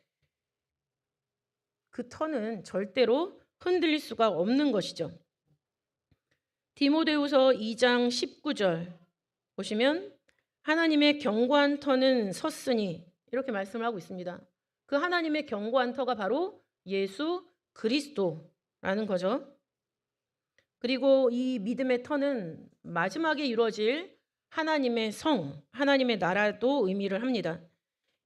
그 터는 절대로 흔들릴 수가 없는 것이죠. 디모데후서 2장 19절 보시면 하나님의 견고한 터는 섰으니 이렇게 말씀을 하고 있습니다. 그 하나님의 견고한 터가 바로 예수 그리스도라는 거죠. 그리고 이 믿음의 터는 마지막에 이루어질 하나님의 성, 하나님의 나라도 의미를 합니다.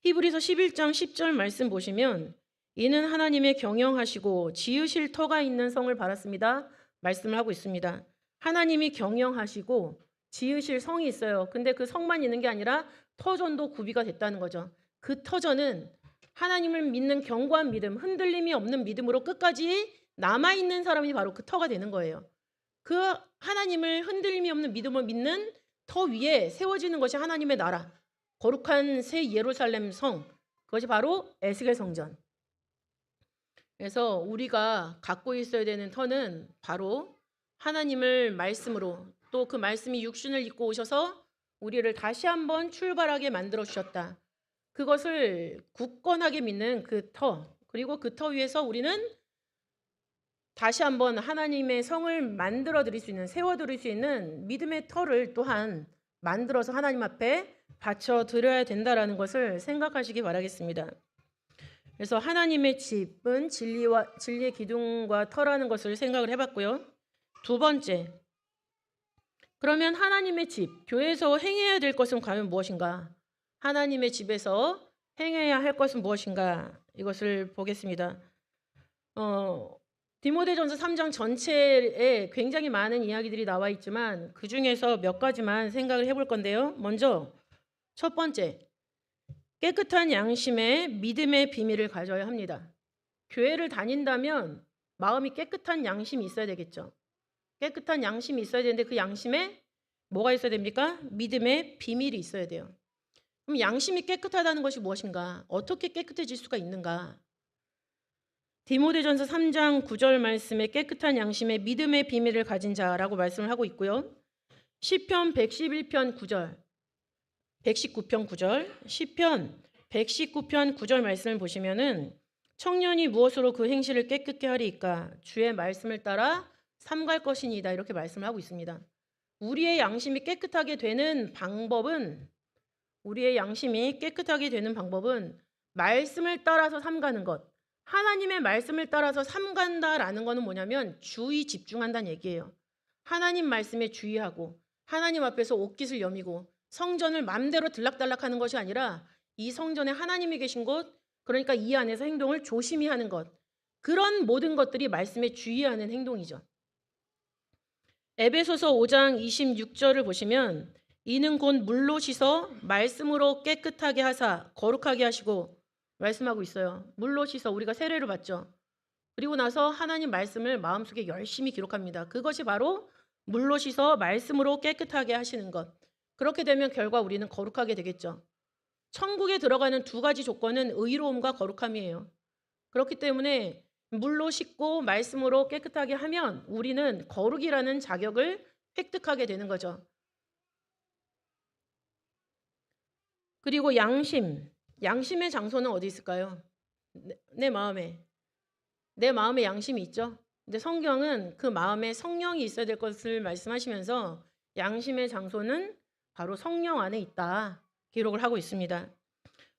히브리서 11장 10절 말씀 보시면 이는 하나님의 경영하시고 지으실 터가 있는 성을 바랐습니다. 말씀을 하고 있습니다. 하나님이 경영하시고 지으실 성이 있어요. 근데 그 성만 있는 게 아니라 터전도 구비가 됐다는 거죠. 그 터전은 하나님을 믿는 견고한 믿음, 흔들림이 없는 믿음으로 끝까지 남아있는 사람이 바로 그 터가 되는 거예요. 그 하나님을 흔들림이 없는 믿음을 믿는 터 위에 세워지는 것이 하나님의 나라, 거룩한 새 예루살렘 성, 그것이 바로 에스겔 성전. 그래서 우리가 갖고 있어야 되는 터는 바로 하나님을 말씀으로 또 그 말씀이 육신을 입고 오셔서 우리를 다시 한번 출발하게 만들어 주셨다. 그것을 굳건하게 믿는 그 터, 그리고 그 터 위에서 우리는 다시 한번 하나님의 성을 만들어 드릴 수 있는, 세워 드릴 수 있는 믿음의 터를 또한 만들어서 하나님 앞에 바쳐 드려야 된다라는 것을 생각하시기 바라겠습니다. 그래서 하나님의 집은 진리의 기둥과 터라는 것을 생각을 해봤고요. 두 번째, 그러면 하나님의 집, 교회에서 행해야 될 것은 과연 무엇인가? 하나님의 집에서 행해야 할 것은 무엇인가? 이것을 보겠습니다. 디모데전서 3장 전체에 굉장히 많은 이야기들이 나와 있지만 그 중에서 몇 가지만 생각을 해볼 건데요. 먼저 첫 번째, 깨끗한 양심에 믿음의 비밀을 가져야 합니다. 교회를 다닌다면 마음이 깨끗한 양심이 있어야 되겠죠. 깨끗한 양심이 있어야 되는데 그 양심에 뭐가 있어야 됩니까? 믿음의 비밀이 있어야 돼요. 그럼 양심이 깨끗하다는 것이 무엇인가? 어떻게 깨끗해질 수가 있는가? 디모데전서 3장 9절 말씀에 깨끗한 양심에 믿음의 비밀을 가진 자라고 말씀을 하고 있고요. 시편 111편 9절, 119편 9절, 시편 119편 9절 말씀을 보시면은 청년이 무엇으로 그 행실을 깨끗게 하리이까? 주의 말씀을 따라 삼갈 것이니이다. 이렇게 말씀을 하고 있습니다. 우리의 양심이 깨끗하게 되는 방법은 말씀을 따라서 삼가는 것. 하나님의 말씀을 따라서 삼간다라는 것은 뭐냐면 주의 집중한다는 얘기예요. 하나님 말씀에 주의하고 하나님 앞에서 옷깃을 여미고 성전을 맘대로 들락달락하는 것이 아니라 이 성전에 하나님이 계신 곳, 그러니까 이 안에서 행동을 조심히 하는 것. 그런 모든 것들이 말씀에 주의하는 행동이죠. 에베소서 5장 26절을 보시면 이는 곧 물로 씻어 말씀으로 깨끗하게 하사 거룩하게 하시고 말씀하고 있어요. 물로 씻어 우리가 세례를 받죠. 그리고 나서 하나님 말씀을 마음속에 열심히 기록합니다. 그것이 바로 물로 씻어 말씀으로 깨끗하게 하시는 것. 그렇게 되면 결과 우리는 거룩하게 되겠죠. 천국에 들어가는 두 가지 조건은 의로움과 거룩함이에요. 그렇기 때문에 물로 씻고 말씀으로 깨끗하게 하면 우리는 거룩이라는 자격을 획득하게 되는 거죠. 그리고 양심의 장소는 어디 있을까요? 내 마음에 양심이 있죠. 근데 성경은 그 마음에 성령이 있어야 될 것을 말씀하시면서 양심의 장소는 바로 성령 안에 있다. 기록을 하고 있습니다.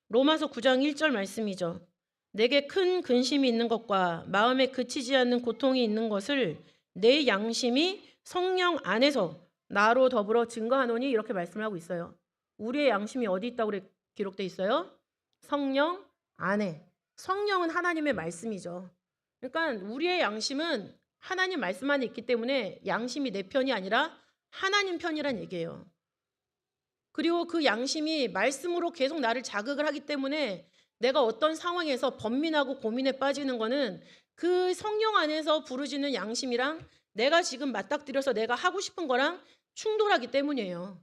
로마서 9장 1절 말씀이죠. 내게 큰 근심이 있는 것과 마음에 그치지 않는 고통이 있는 것을 내 양심이 성령 안에서 나로 더불어 증거하노니 이렇게 말씀을 하고 있어요. 우리의 양심이 어디 있다고 기록되어 있어요? 성령 안에. 성령은 하나님의 말씀이죠. 그러니까 우리의 양심은 하나님 말씀 안에 있기 때문에 양심이 내 편이 아니라 하나님 편이란 얘기예요. 그리고 그 양심이 말씀으로 계속 나를 자극을 하기 때문에 내가 어떤 상황에서 번민하고 고민에 빠지는 거는 그 성령 안에서 부르짖는 양심이랑 내가 지금 맞닥뜨려서 내가 하고 싶은 거랑 충돌하기 때문이에요.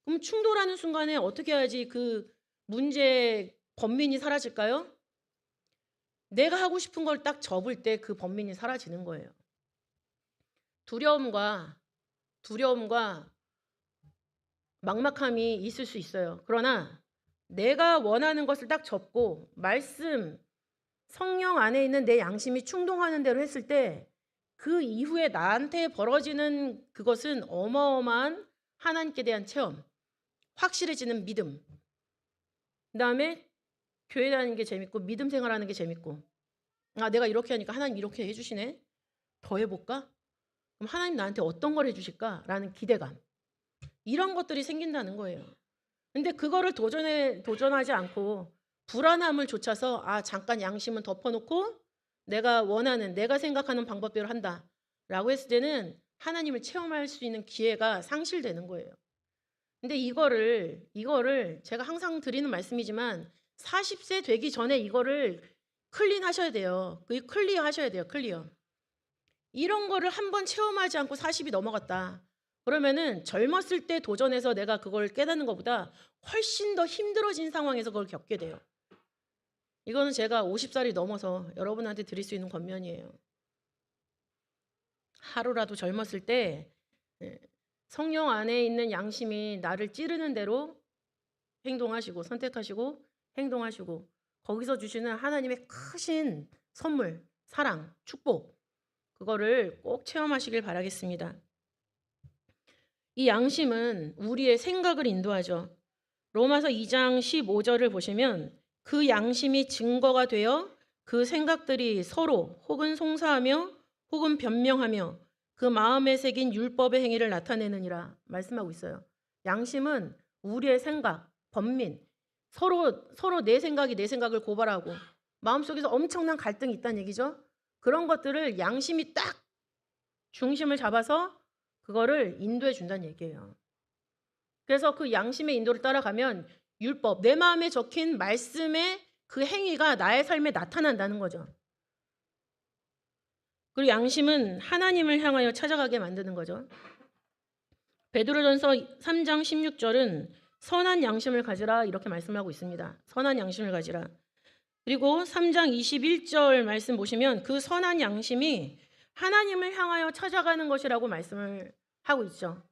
그럼 충돌하는 순간에 어떻게 해야지 그 문제, 번민이 사라질까요? 내가 하고 싶은 걸 딱 접을 때 그 번민이 사라지는 거예요. 두려움과 막막함이 있을 수 있어요. 그러나 내가 원하는 것을 딱 접고 말씀, 성령 안에 있는 내 양심이 충동하는 대로 했을 때 그 이후에 나한테 벌어지는 그것은 어마어마한 하나님께 대한 체험, 확실해지는 믿음. 그다음에 교회 다니는 게 재밌고 믿음 생활하는 게 재밌고, 아 내가 이렇게 하니까 하나님 이렇게 해주시네, 더 해볼까? 그럼 하나님 나한테 어떤 걸 해주실까라는 기대감, 이런 것들이 생긴다는 거예요. 근데 그거를 도전하지 않고 불안함을 좇아서 잠깐 양심은 덮어놓고 내가 원하는, 내가 생각하는 방법대로 한다라고 했을 때는 하나님을 체험할 수 있는 기회가 상실되는 거예요. 근데 이거를 제가 항상 드리는 말씀이지만 40세 되기 전에 이거를 클린하셔야 돼요. 클리어하셔야 돼요. 클리어. 이런 거를 한번 체험하지 않고 40이 넘어갔다. 그러면은 젊었을 때 도전해서 내가 그걸 깨닫는 것보다 훨씬 더 힘들어진 상황에서 그걸 겪게 돼요. 이거는 제가 50살이 넘어서 여러분한테 드릴 수 있는 권면이에요. 하루라도 젊었을 때 성령 안에 있는 양심이 나를 찌르는 대로 행동하시고 선택하시고 행동하시고 거기서 주시는 하나님의 크신 선물, 사랑, 축복, 그거를 꼭 체험하시길 바라겠습니다. 이 양심은 우리의 생각을 인도하죠. 로마서 2장 15절을 보시면 그 양심이 증거가 되어 그 생각들이 서로 혹은 송사하며 혹은 변명하며 그 마음에 새긴 율법의 행위를 나타내느니라 말씀하고 있어요. 양심은 우리의 생각, 번민, 서로 내 생각이 내 생각을 고발하고 마음속에서 엄청난 갈등이 있다는 얘기죠. 그런 것들을 양심이 딱 중심을 잡아서 그거를 인도해 준다는 얘기예요. 그래서 그 양심의 인도를 따라가면 율법, 내 마음에 적힌 말씀의 그 행위가 나의 삶에 나타난다는 거죠. 그리고 양심은 하나님을 향하여 찾아가게 만드는 거죠. 베드로전서 3장 16절은 선한 양심을 가지라 이렇게 말씀을 하고 있습니다. 선한 양심을 가지라. 그리고 3장 21절 말씀 보시면 그 선한 양심이 하나님을 향하여 찾아가는 것이라고 말씀을 하고 있죠.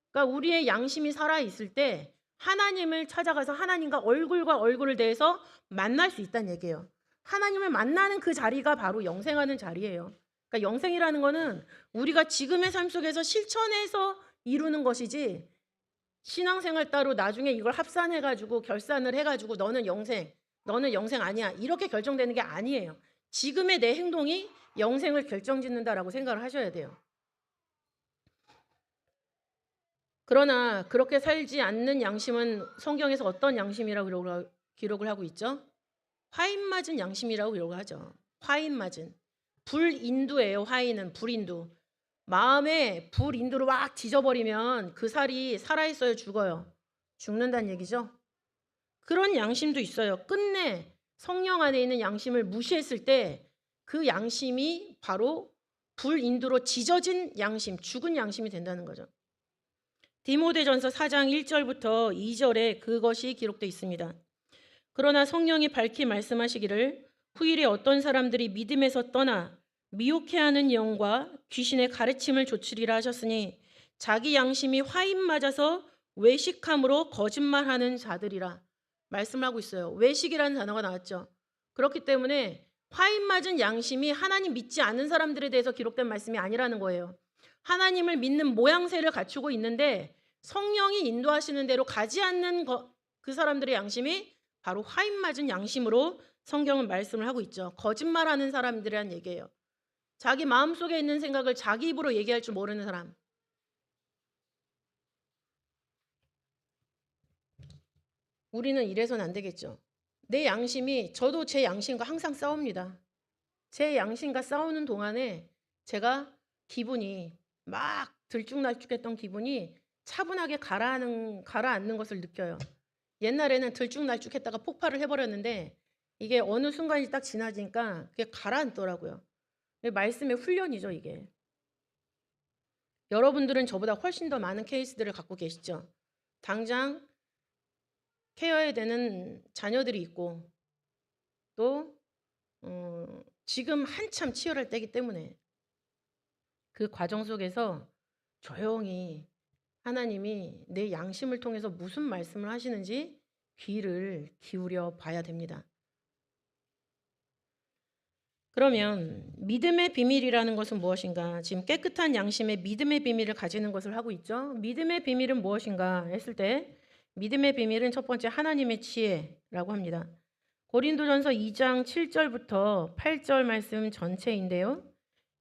그러니까 우리의 양심이 살아있을 때 하나님을 찾아가서 하나님과 얼굴과 얼굴을 대해서 만날 수 있다는 얘기예요. 하나님을 만나는 그 자리가 바로 영생하는 자리예요. 그러니까 영생이라는 거는 우리가 지금의 삶 속에서 실천해서 이루는 것이지 신앙생활 따로 나중에 이걸 합산해가지고 결산을 해가지고 너는 영생 아니야 이렇게 결정되는 게 아니에요. 지금의 내 행동이 영생을 결정짓는다라고 생각을 하셔야 돼요. 그러나 그렇게 살지 않는 양심은 성경에서 어떤 양심이라고 기록을 하고 있죠? 화인 맞은 양심이라고 기록을 하죠. 화인 맞은. 불인두예요. 화인은 불인두. 마음에 불인두로 막 지져버리면 그 살이 살아있어요? 죽어요? 죽는다는 얘기죠. 그런 양심도 있어요. 끝내 성령 안에 있는 양심을 무시했을 때 그 양심이 바로 불인두로 지져진 양심, 죽은 양심이 된다는 거죠. 디모데전서 4장 1절부터 2절에 그것이 기록되어 있습니다. 그러나 성령이 밝히 말씀하시기를 후일에 어떤 사람들이 믿음에서 떠나 미혹해하는 영과 귀신의 가르침을 좇으리라 하셨으니 자기 양심이 화인 맞아서 외식함으로 거짓말하는 자들이라 말씀하고 있어요. 외식이라는 단어가 나왔죠. 그렇기 때문에 화인 맞은 양심이 하나님 믿지 않는 사람들에 대해서 기록된 말씀이 아니라는 거예요. 하나님을 믿는 모양새를 갖추고 있는데 성령이 인도하시는 대로 가지 않는 그 사람들의 양심이 바로 화인 맞은 양심으로 성경은 말씀을 하고 있죠. 거짓말하는 사람들이란 얘기예요. 자기 마음속에 있는 생각을 자기 입으로 얘기할 줄 모르는 사람. 우리는 이래서는 안 되겠죠. 내 양심이, 저도 제 양심과 항상 싸웁니다. 제 양심과 싸우는 동안에 제가 기분이 막 들쭉날쭉했던 기분이 차분하게 가라앉는 것을 느껴요. 옛날에는 들쭉날쭉했다가 폭발을 해버렸는데 이게 어느 순간이 딱 지나지니까 그게 가라앉더라고요. 말씀의 훈련이죠, 이게. 여러분들은 저보다 훨씬 더 많은 케이스들을 갖고 계시죠. 당장 케어해야 되는 자녀들이 있고 또 지금 한참 치열할 때이기 때문에 그 과정 속에서 조용히 하나님이 내 양심을 통해서 무슨 말씀을 하시는지 귀를 기울여 봐야 됩니다. 그러면 믿음의 비밀이라는 것은 무엇인가? 지금 깨끗한 양심의 믿음의 비밀을 가지는 것을 하고 있죠. 믿음의 비밀은 무엇인가 했을 때 믿음의 비밀은 첫 번째 하나님의 지혜라고 합니다. 고린도전서 2장 7절부터 8절 말씀 전체인데요.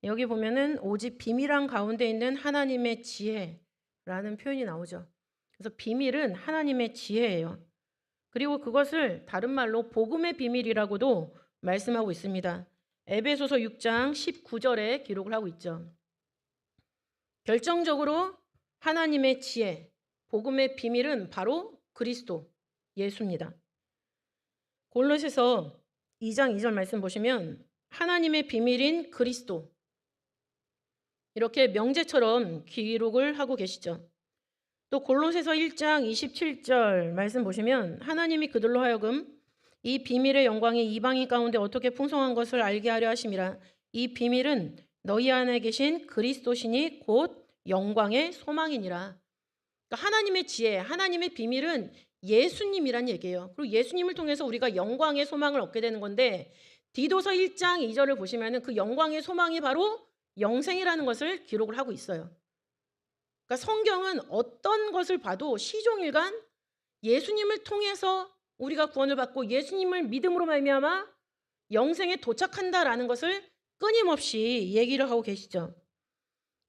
여기 보면은 오직 비밀한 가운데 있는 하나님의 지혜라는 표현이 나오죠. 그래서 비밀은 하나님의 지혜예요. 그리고 그것을 다른 말로 복음의 비밀이라고도 말씀하고 있습니다. 에베소서 6장 19절에 기록을 하고 있죠. 결정적으로 하나님의 지혜, 복음의 비밀은 바로 그리스도, 예수입니다. 골로새서 2장 2절 말씀 보시면 하나님의 비밀인 그리스도 이렇게 명제처럼 기록을 하고 계시죠. 또 골로새서 1장 27절 말씀 보시면 하나님이 그들로 하여금 이 비밀의 영광이 이방인 가운데 어떻게 풍성한 것을 알게 하려 하심이라. 이 비밀은 너희 안에 계신 그리스도시니 곧 영광의 소망이니라. 그러니까 하나님의 지혜, 하나님의 비밀은 예수님이란 얘기예요. 그리고 예수님을 통해서 우리가 영광의 소망을 얻게 되는 건데 디도서 1장 2절을 보시면 그 영광의 소망이 바로 영생이라는 것을 기록을 하고 있어요. 그러니까 성경은 어떤 것을 봐도 시종일관 예수님을 통해서 우리가 구원을 받고 예수님을 믿음으로 말미암아 영생에 도착한다라는 것을 끊임없이 얘기를 하고 계시죠.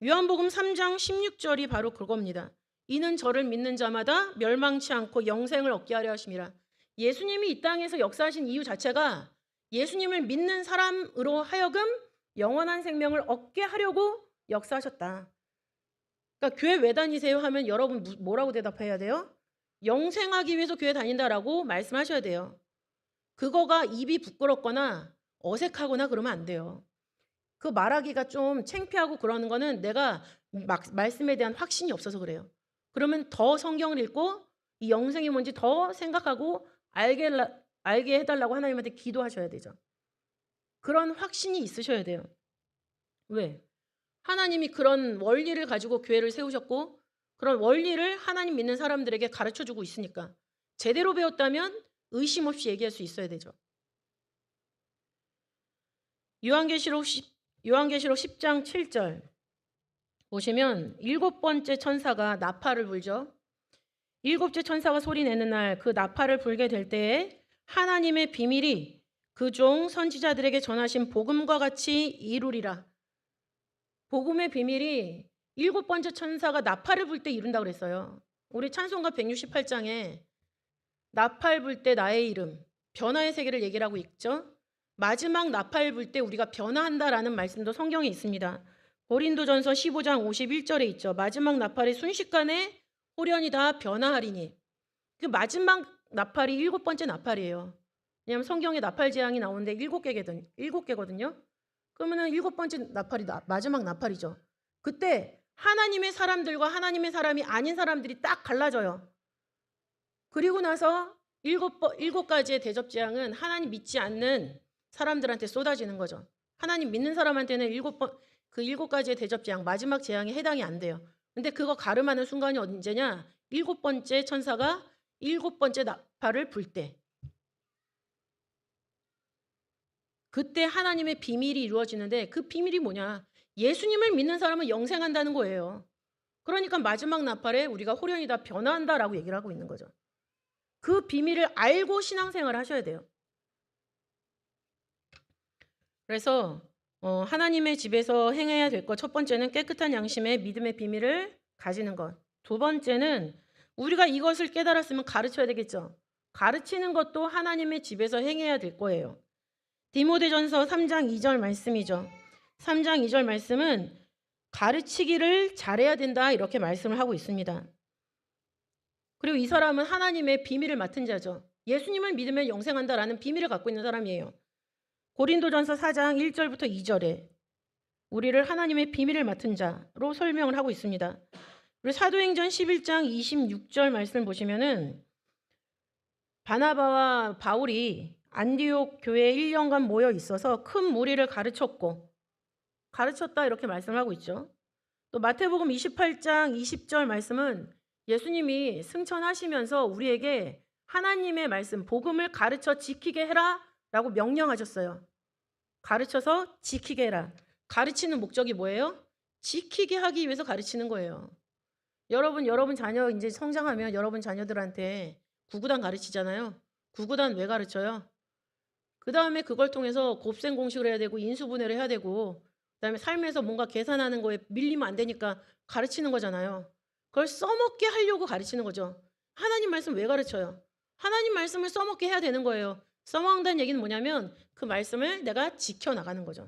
요한복음 3장 16절이 바로 그겁니다. 이는 저를 믿는 자마다 멸망치 않고 영생을 얻게 하려 하심이라. 예수님이 이 땅에서 역사하신 이유 자체가 예수님을 믿는 사람으로 하여금 영원한 생명을 얻게 하려고 역사하셨다. 그러니까 교회 왜 다니세요 하면 여러분 뭐라고 대답해야 돼요? 영생하기 위해서 교회 다닌다라고 말씀하셔야 돼요. 그거가 입이 부끄럽거나 어색하거나 그러면 안 돼요. 그 말하기가 좀 창피하고 그러는 거는 내가 말씀에 대한 확신이 없어서 그래요. 그러면 더 성경을 읽고 이 영생이 뭔지 더 생각하고 알게 해달라고 하나님한테 기도하셔야 되죠. 그런 확신이 있으셔야 돼요. 왜? 하나님이 그런 원리를 가지고 교회를 세우셨고 그런 원리를 하나님 믿는 사람들에게 가르쳐주고 있으니까 제대로 배웠다면 의심 없이 얘기할 수 있어야 되죠. 요한계시록 10장 7절 보시면 7번째 천사가 나팔을 불죠. 7째 천사가 소리 내는 날 그 나팔을 불게 될 때에 하나님의 비밀이 그 종 선지자들에게 전하신 복음과 같이 이루리라. 복음의 비밀이 7번째 천사가 나팔을 불 때 이룬다고 그랬어요. 우리 찬송가 168장에 나팔 불 때 나의 이름, 변화의 세계를 얘기를 하고 있죠. 마지막 나팔 불 때 우리가 변화한다라는 말씀도 성경에 있습니다. 고린도전서 15장 51절에 있죠. 마지막 나팔이 순식간에 호련히 다 변화하리니. 그 마지막 나팔이 7번째 나팔이에요. 왜냐하면 성경에 나팔 재앙이 나오는데 7개거든요. 그러면 7번째 나팔이 마지막 나팔이죠. 그때 하나님의 사람들과 하나님의 사람이 아닌 사람들이 딱 갈라져요. 그리고 나서 7가지의 대접 재앙은 하나님 믿지 않는 사람들한테 쏟아지는 거죠. 하나님 믿는 사람한테는 7가지의 대접 재앙, 마지막 재앙에 해당이 안 돼요. 근데 그거 가름하는 순간이 언제냐? 7번째 천사가 7번째 나팔을 불 때. 그때 하나님의 비밀이 이루어지는데 그 비밀이 뭐냐? 예수님을 믿는 사람은 영생한다는 거예요. 그러니까 마지막 나팔에 우리가 호련히 다 변화한다라고 얘기를 하고 있는 거죠. 그 비밀을 알고 신앙생활을 하셔야 돼요. 그래서 하나님의 집에서 행해야 될 것, 첫 번째는 깨끗한 양심의 믿음의 비밀을 가지는 것. 두 번째는 우리가 이것을 깨달았으면 가르쳐야 되겠죠. 가르치는 것도 하나님의 집에서 행해야 될 거예요. 디모데전서 3장 2절 말씀이죠. 3장 2절 말씀은 가르치기를 잘해야 된다 이렇게 말씀을 하고 있습니다. 그리고 이 사람은 하나님의 비밀을 맡은 자죠. 예수님을 믿으면 영생한다라는 비밀을 갖고 있는 사람이에요. 고린도전서 4장 1절부터 2절에 우리를 하나님의 비밀을 맡은 자로 설명을 하고 있습니다. 그리고 사도행전 11장 26절 말씀을 보시면은 바나바와 바울이 안디옥 교회에 1년간 모여 있어서 큰 무리를 가르쳤다 이렇게 말씀을 하고 있죠. 또 마태복음 28장 20절 말씀은 예수님이 승천하시면서 우리에게 하나님의 말씀, 복음을 가르쳐 지키게 해라 라고 명령하셨어요. 가르쳐서 지키게 해라. 가르치는 목적이 뭐예요? 지키게 하기 위해서 가르치는 거예요. 여러분 자녀 이제 성장하면 여러분 자녀들한테 구구단 가르치잖아요. 구구단 왜 가르쳐요? 그 다음에 그걸 통해서 곱셈 공식을 해야 되고 인수분해를 해야 되고 그다음에 삶에서 뭔가 계산하는 거에 밀리면 안 되니까 가르치는 거잖아요. 그걸 써먹게 하려고 가르치는 거죠. 하나님 말씀 왜 가르쳐요? 하나님 말씀을 써먹게 해야 되는 거예요. 써먹는다는 얘기는 뭐냐면 그 말씀을 내가 지켜나가는 거죠.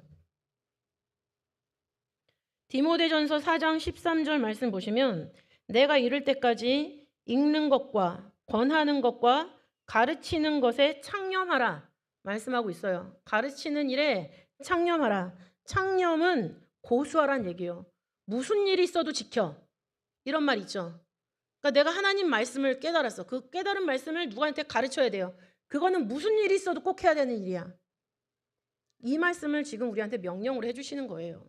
디모데전서 4장 13절 말씀 보시면 내가 이를 때까지 읽는 것과 권하는 것과 가르치는 것에 창념하라 말씀하고 있어요. 가르치는 일에 창념하라. 창념은 고수하라는 얘기예요. 무슨 일이 있어도 지켜. 이런 말 있죠. 그러니까 내가 하나님 말씀을 깨달았어. 그 깨달은 말씀을 누구한테 가르쳐야 돼요. 그거는 무슨 일이 있어도 꼭 해야 되는 일이야. 이 말씀을 지금 우리한테 명령으로 해주시는 거예요.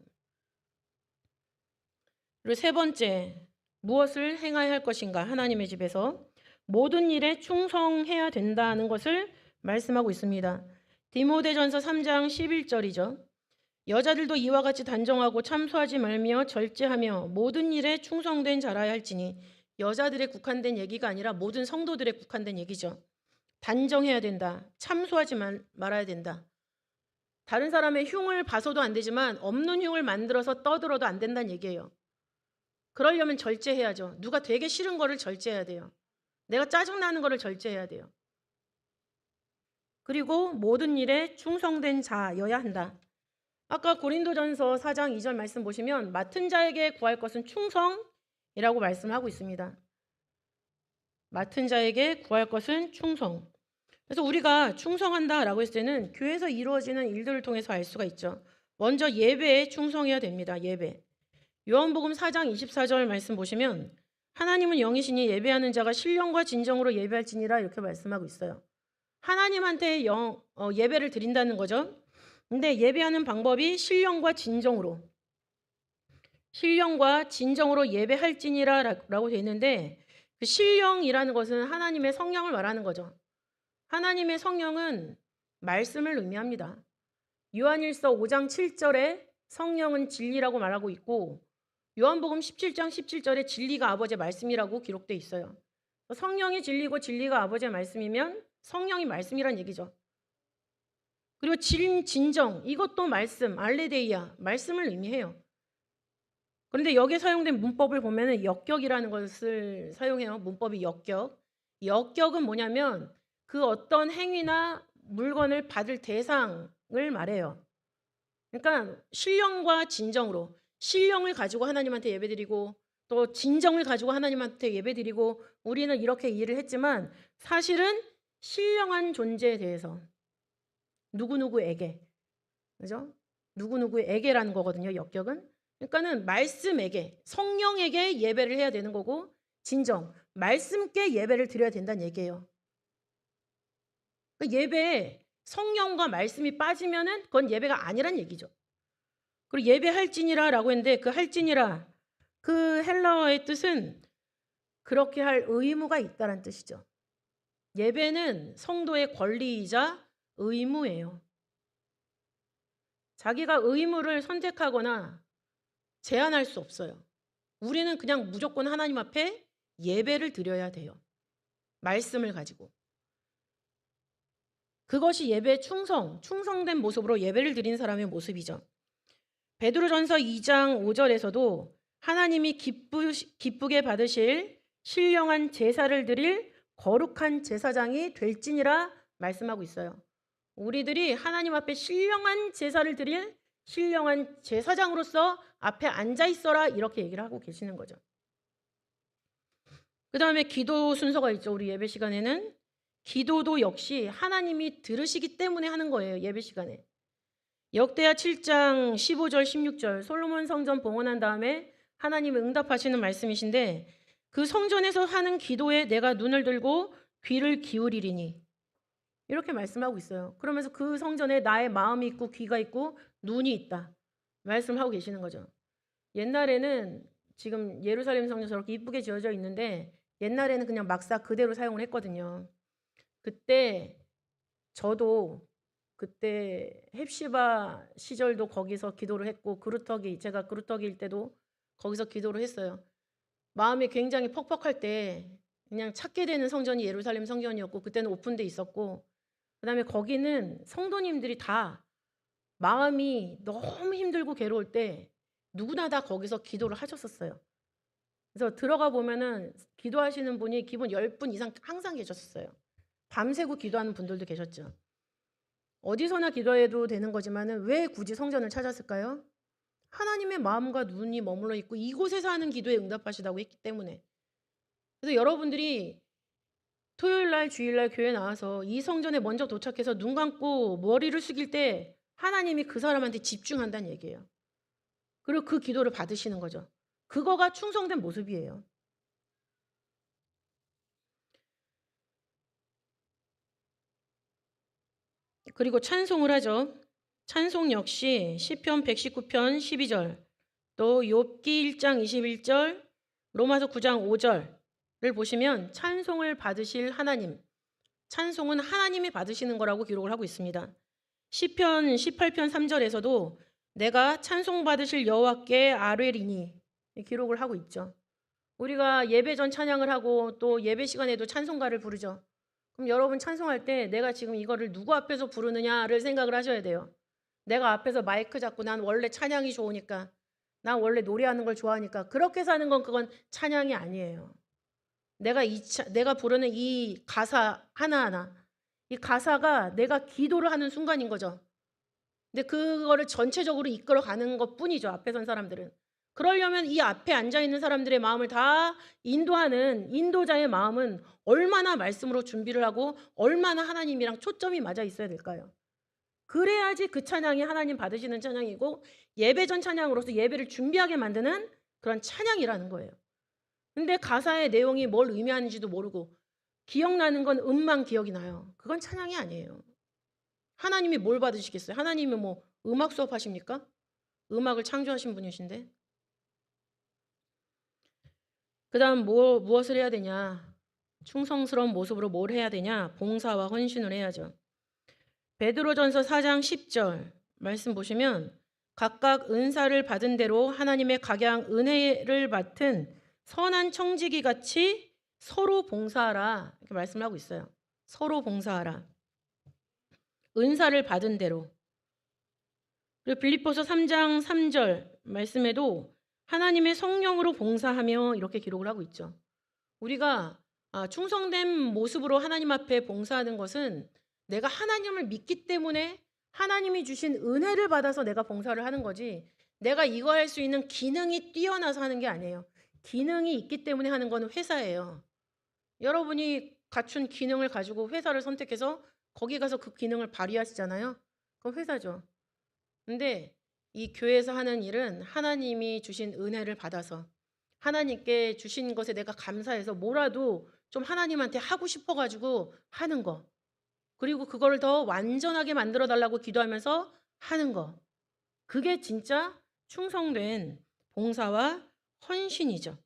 그리고 세 번째, 무엇을 행해야 할 것인가? 하나님의 집에서 모든 일에 충성해야 된다는 것을 말씀하고 있습니다. 디모데전서 3장 11절이죠. 여자들도 이와 같이 단정하고 참소하지 말며 절제하며 모든 일에 충성된 자라야 할지니 여자들에 국한된 얘기가 아니라 모든 성도들에 국한된 얘기죠. 단정해야 된다. 참소하지 말아야 된다. 다른 사람의 흉을 봐서도 안 되지만 없는 흉을 만들어서 떠들어도 안 된다는 얘기예요. 그러려면 절제해야죠. 누가 되게 싫은 거를 절제해야 돼요. 내가 짜증나는 거를 절제해야 돼요. 그리고 모든 일에 충성된 자여야 한다. 아까 고린도전서 4장 2절 말씀 보시면 맡은 자에게 구할 것은 충성이라고 말씀하고 있습니다. 맡은 자에게 구할 것은 충성. 그래서 우리가 충성한다라고 했을 때는 교회에서 이루어지는 일들을 통해서 알 수가 있죠. 먼저 예배에 충성해야 됩니다. 예배. 요한복음 4장 24절 말씀 보시면 하나님은 영이시니 예배하는 자가 신령과 진정으로 예배할지니라 이렇게 말씀하고 있어요. 하나님한테 예배를 드린다는 거죠. 근데 예배하는 방법이 신령과 진정으로 예배할지니라라고 되어 있는데 그 신령이라는 것은 하나님의 성령을 말하는 거죠. 하나님의 성령은 말씀을 의미합니다. 요한일서 5장 7절에 성령은 진리라고 말하고 있고 요한복음 17장 17절에 진리가 아버지의 말씀이라고 기록되어 있어요. 성령이 진리고 진리가 아버지의 말씀이면 성령이 말씀이란 얘기죠. 그리고 진정 이것도 말씀, 알레데이아 말씀을 의미해요. 그런데 여기에 사용된 문법을 보면 역격이라는 것을 사용해요. 문법이 역격. 역격은 뭐냐면 그 어떤 행위나 물건을 받을 대상을 말해요. 그러니까 신령과 진정으로 신령을 가지고 하나님한테 예배드리고 또 진정을 가지고 하나님한테 예배드리고 우리는 이렇게 일을 했지만 사실은 신령한 존재에 대해서 누구누구에게 그죠? 누구누구에게라는 거거든요. 역격은. 그러니까는 말씀에게 성령에게 예배를 해야 되는 거고 진정 말씀께 예배를 드려야 된다는 얘기예요. 그러니까 예배에 성령과 말씀이 빠지면은 그건 예배가 아니란 얘기죠. 그리고 예배할지니라라고 했는데 그 할지니라 그 헬라어의 뜻은 그렇게 할 의무가 있다는 뜻이죠. 예배는 성도의 권리이자 의무예요. 자기가 의무를 선택하거나 제한할 수 없어요. 우리는 그냥 무조건 하나님 앞에 예배를 드려야 돼요. 말씀을 가지고. 그것이 예배의 충성된 모습으로 예배를 드린 사람의 모습이죠. 베드로전서 2장 5절에서도 하나님이 기쁘게 받으실 신령한 제사를 드릴 거룩한 제사장이 될지니라 말씀하고 있어요. 우리들이 하나님 앞에 신령한 제사를 드릴 신령한 제사장으로서 앞에 앉아 있어라 이렇게 얘기를 하고 계시는 거죠. 그 다음에 기도 순서가 있죠. 우리 예배 시간에는 기도도 역시 하나님이 들으시기 때문에 하는 거예요. 예배 시간에. 역대하 7장 15절 16절 솔로몬 성전 봉헌한 다음에 하나님이 응답하시는 말씀이신데 그 성전에서 하는 기도에 내가 눈을 들고 귀를 기울이리니 이렇게 말씀하고 있어요. 그러면서 그 성전에 나의 마음이 있고 귀가 있고 눈이 있다 말씀하고 계시는 거죠. 옛날에는 지금 예루살렘 성전 저렇게 이쁘게 지어져 있는데 옛날에는 그냥 막사 그대로 사용을 했거든요. 그때 저도 그때 헵시바 시절도 거기서 기도를 했고 제가 그루터기일 때도 거기서 기도를 했어요. 마음이 굉장히 퍽퍽할 때 그냥 찾게 되는 성전이 예루살렘 성전이었고 그때는 오픈돼 있었고 그다음에 거기는 성도님들이 다 마음이 너무 힘들고 괴로울 때 누구나 다 거기서 기도를 하셨었어요. 그래서 들어가 보면은 기도하시는 분이 기본 10분 이상 항상 계셨어요. 밤새고 기도하는 분들도 계셨죠. 어디서나 기도해도 되는 거지만은 왜 굳이 성전을 찾았을까요? 하나님의 마음과 눈이 머물러 있고 이곳에서 하는 기도에 응답하시다고 했기 때문에. 그래서 여러분들이 토요일 날 주일 날 교회 나와서 이 성전에 먼저 도착해서 눈 감고 머리를 숙일 때 하나님이 그 사람한테 집중한다는 얘기예요. 그리고 그 기도를 받으시는 거죠. 그거가 충성된 모습이에요. 그리고 찬송을 하죠. 찬송 역시 시편 119편 12절, 또 욥기 1장 21절, 로마서 9장 5절을 보시면 찬송을 받으실 하나님, 찬송은 하나님이 받으시는 거라고 기록을 하고 있습니다. 시편 18편 3절에서도 내가 찬송 받으실 여호와께 아뢰리니 기록을 하고 있죠. 우리가 예배 전 찬양을 하고 또 예배 시간에도 찬송가를 부르죠. 그럼 여러분 찬송할 때 내가 지금 이거를 누구 앞에서 부르느냐를 생각을 하셔야 돼요. 내가 앞에서 마이크 잡고 난 원래 찬양이 좋으니까, 난 원래 노래하는 걸 좋아하니까 그렇게 사는 건 그건 찬양이 아니에요. 내가 부르는 이 가사 하나하나, 이 가사가 내가 기도를 하는 순간인 거죠. 근데 그거를 전체적으로 이끌어가는 것뿐이죠. 앞에 선 사람들은. 그러려면 이 앞에 앉아 있는 사람들의 마음을 다 인도하는 인도자의 마음은 얼마나 말씀으로 준비를 하고 얼마나 하나님이랑 초점이 맞아 있어야 될까요? 그래야지 그 찬양이 하나님 받으시는 찬양이고 예배 전 찬양으로서 예배를 준비하게 만드는 그런 찬양이라는 거예요. 근데 가사의 내용이 뭘 의미하는지도 모르고 기억나는 건 음만 기억이 나요. 그건 찬양이 아니에요. 하나님이 뭘 받으시겠어요? 하나님이 뭐 음악 수업 하십니까? 음악을 창조하신 분이신데. 그 다음 무엇을 해야 되냐? 충성스러운 모습으로 뭘 해야 되냐? 봉사와 헌신을 해야죠. 베드로전서 4장 10절 말씀 보시면 각각 은사를 받은 대로 하나님의 각양 은혜를 맡은 선한 청지기 같이 서로 봉사하라 이렇게 말씀을 하고 있어요. 서로 봉사하라. 은사를 받은 대로. 그리고 빌립보서 3장 3절 말씀에도 하나님의 성령으로 봉사하며 이렇게 기록을 하고 있죠. 우리가 충성된 모습으로 하나님 앞에 봉사하는 것은 내가 하나님을 믿기 때문에 하나님이 주신 은혜를 받아서 내가 봉사를 하는 거지 내가 이거 할 수 있는 기능이 뛰어나서 하는 게 아니에요. 기능이 있기 때문에 하는 건 회사예요. 여러분이 갖춘 기능을 가지고 회사를 선택해서 거기 가서 그 기능을 발휘하시잖아요. 그건 회사죠. 근데 이 교회에서 하는 일은 하나님이 주신 은혜를 받아서 하나님께 주신 것에 내가 감사해서 뭐라도 좀 하나님한테 하고 싶어가지고 하는 거. 그리고 그거를 더 완전하게 만들어 달라고 기도하면서 하는 거. 그게 진짜 충성된 봉사와 헌신이죠.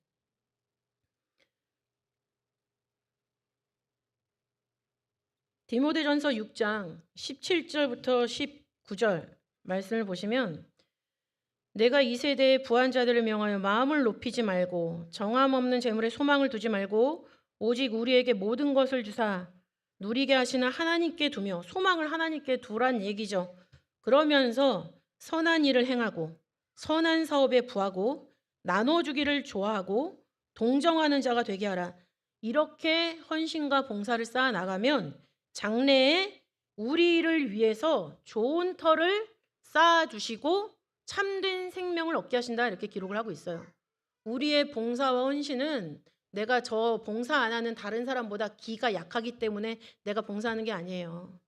디모데전서 6장 17절부터 19절 말씀을 보시면 내가 이 세대의 부한 자들을 명하여 마음을 높이지 말고 정함 없는 재물에 소망을 두지 말고 오직 우리에게 모든 것을 주사 누리게 하시는 하나님께 두며 소망을 하나님께 두란 얘기죠. 그러면서 선한 일을 행하고 선한 사업에 부하고 나눠주기를 좋아하고 동정하는 자가 되게 하라. 이렇게 헌신과 봉사를 쌓아 나가면 장래에 우리를 위해서 좋은 터를 쌓아주시고 참된 생명을 얻게 하신다 이렇게 기록을 하고 있어요. 우리의 봉사와 헌신은 내가 저 봉사 안 하는 다른 사람보다 기가 약하기 때문에 내가 봉사하는 게 아니에요.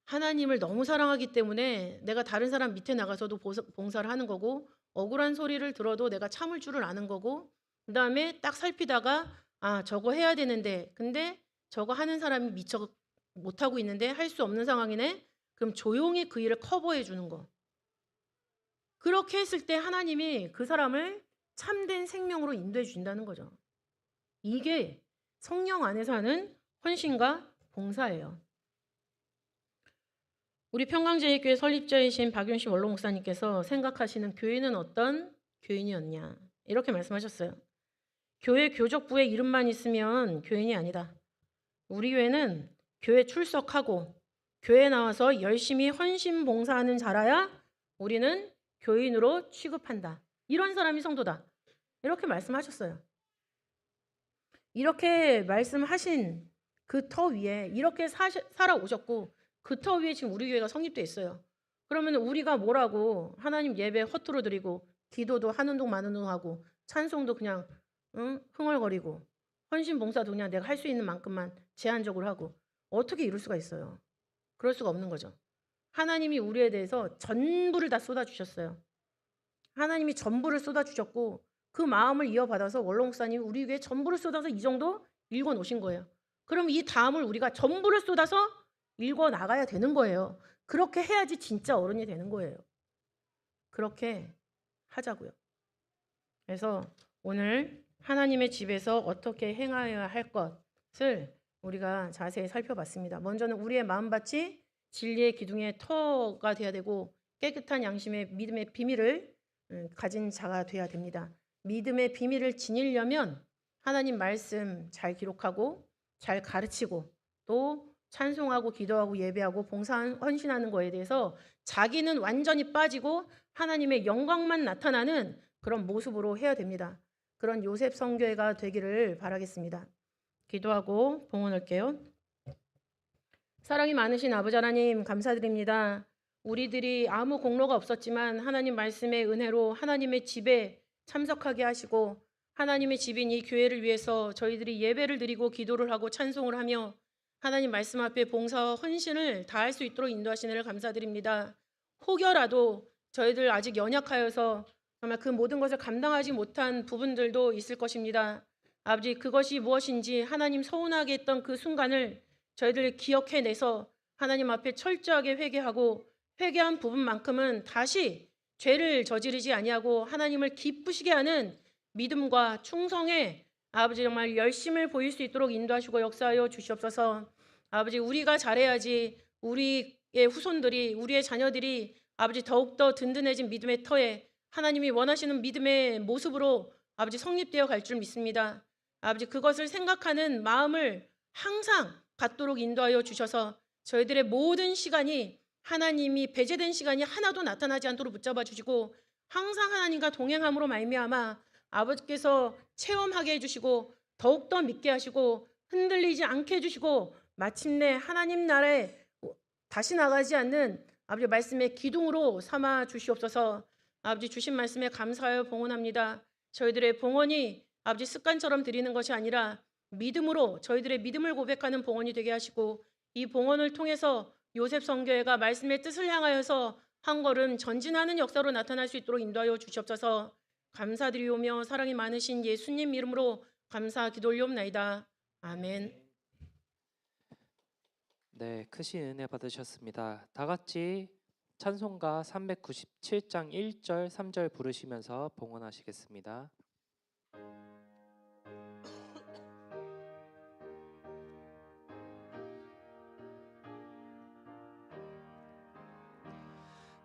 하나님을 너무 사랑하기 때문에 내가 다른 사람 밑에 나가서도 봉사를 하는 거고 억울한 소리를 들어도 내가 참을 줄을 아는 거고 그 다음에 딱 살피다가 저거 해야 되는데 근데 저거 하는 사람이 미처 못하고 있는데 할 수 없는 상황이네. 그럼 조용히 그 일을 커버해 주는 거. 그렇게 했을 때 하나님이 그 사람을 참된 생명으로 인도해 주신다는 거죠. 이게 성령 안에서 하는 헌신과 봉사예요. 우리 평강제일교회 설립자이신 박윤심 원로 목사님께서 생각하시는 교회는 어떤 교인이었냐 이렇게 말씀하셨어요. 교회 교적부에 이름만 있으면 교인이 아니다. 우리 교회는 교회 출석하고 교회 나와서 열심히 헌신 봉사하는 자라야 우리는 교인으로 취급한다. 이런 사람이 성도다. 이렇게 말씀하셨어요. 이렇게 말씀하신 그 터 위에 이렇게 살아오셨고 그 터 위에 지금 우리 교회가 성립돼 있어요. 그러면 우리가 뭐라고 하나님 예배 허투루 드리고 기도도 하는 동 마는 동 하고 찬송도 그냥 흥얼거리고 헌신 봉사도 그냥 내가 할 수 있는 만큼만 제한적으로 하고 어떻게 이룰 수가 있어요? 그럴 수가 없는 거죠. 하나님이 우리에 대해서 전부를 다 쏟아주셨어요. 하나님이 전부를 쏟아주셨고 그 마음을 이어받아서 원로 목사님이 우리 교회에 전부를 쏟아서 이 정도 읽어놓으신 거예요. 그럼 이 다음을 우리가 전부를 쏟아서 읽어나가야 되는 거예요. 그렇게 해야지 진짜 어른이 되는 거예요. 그렇게 하자고요. 그래서 오늘 하나님의 집에서 어떻게 행하여야 할 것을 우리가 자세히 살펴봤습니다. 먼저는 우리의 마음밭이 진리의 기둥의 터가 돼야 되고 깨끗한 양심의 믿음의 비밀을 가진 자가 돼야 됩니다. 믿음의 비밀을 지니려면 하나님 말씀 잘 기록하고 잘 가르치고 또 찬송하고 기도하고 예배하고 헌신하는 거에 대해서 자기는 완전히 빠지고 하나님의 영광만 나타나는 그런 모습으로 해야 됩니다. 그런 요셉 성교회가 되기를 바라겠습니다. 기도하고 봉헌할게요. 사랑이 많으신 아버지 하나님 감사드립니다. 우리들이 아무 공로가 없었지만 하나님 말씀의 은혜로 하나님의 집에 참석하게 하시고 하나님의 집인 이 교회를 위해서 저희들이 예배를 드리고 기도를 하고 찬송을 하며 하나님 말씀 앞에 봉사와 헌신을 다할 수 있도록 인도하시는 을 감사드립니다. 혹여라도 저희들 아직 연약하여서 정말 그 모든 것을 감당하지 못한 부분들도 있을 것입니다. 아버지, 그것이 무엇인지 하나님 서운하게 했던 그 순간을 저희들 기억해내서 하나님 앞에 철저하게 회개하고 회개한 부분만큼은 다시 죄를 저지르지 아니하고 하나님을 기쁘시게 하는 믿음과 충성의 아버지 정말 열심을 보일 수 있도록 인도하시고 역사하여 주시옵소서. 아버지, 우리가 잘해야지 우리의 후손들이, 우리의 자녀들이 아버지 더욱더 든든해진 믿음의 터에 하나님이 원하시는 믿음의 모습으로 아버지 성립되어 갈 줄 믿습니다. 아버지, 그것을 생각하는 마음을 항상 갖도록 인도하여 주셔서 저희들의 모든 시간이 하나님이 배제된 시간이 하나도 나타나지 않도록 붙잡아 주시고 항상 하나님과 동행함으로 말미암아 아버지께서 체험하게 해주시고 더욱더 믿게 하시고 흔들리지 않게 해주시고 마침내 하나님 나라에 다시 나가지 않는 아버지 말씀의 기둥으로 삼아 주시옵소서. 아버지, 주신 말씀에 감사하여 봉헌합니다. 저희들의 봉헌이 아버지 습관처럼 드리는 것이 아니라 믿음으로 저희들의 믿음을 고백하는 봉헌이 되게 하시고 이 봉헌을 통해서 요셉 선교회가 말씀의 뜻을 향하여서 한 걸음 전진하는 역사로 나타날 수 있도록 인도하여 주시옵소서. 감사드리오며 사랑이 많으신 예수님 이름으로 감사 기도 올리옵나이다. 아멘. 네, 크신 은혜 받으셨습니다. 다 같이 찬송가 397장 1절, 3절 부르시면서 봉헌하시겠습니다.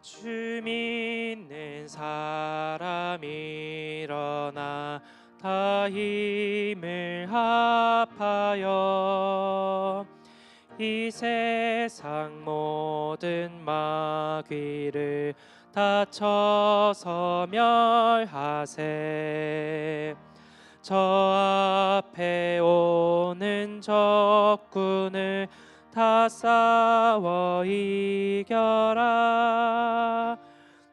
주 믿는 사람 일어나 다 힘을 합하여 이 세상 모든 마귀를 다쳐서 멸하세. 저 앞에 오는 적군을 다 싸워 이겨라.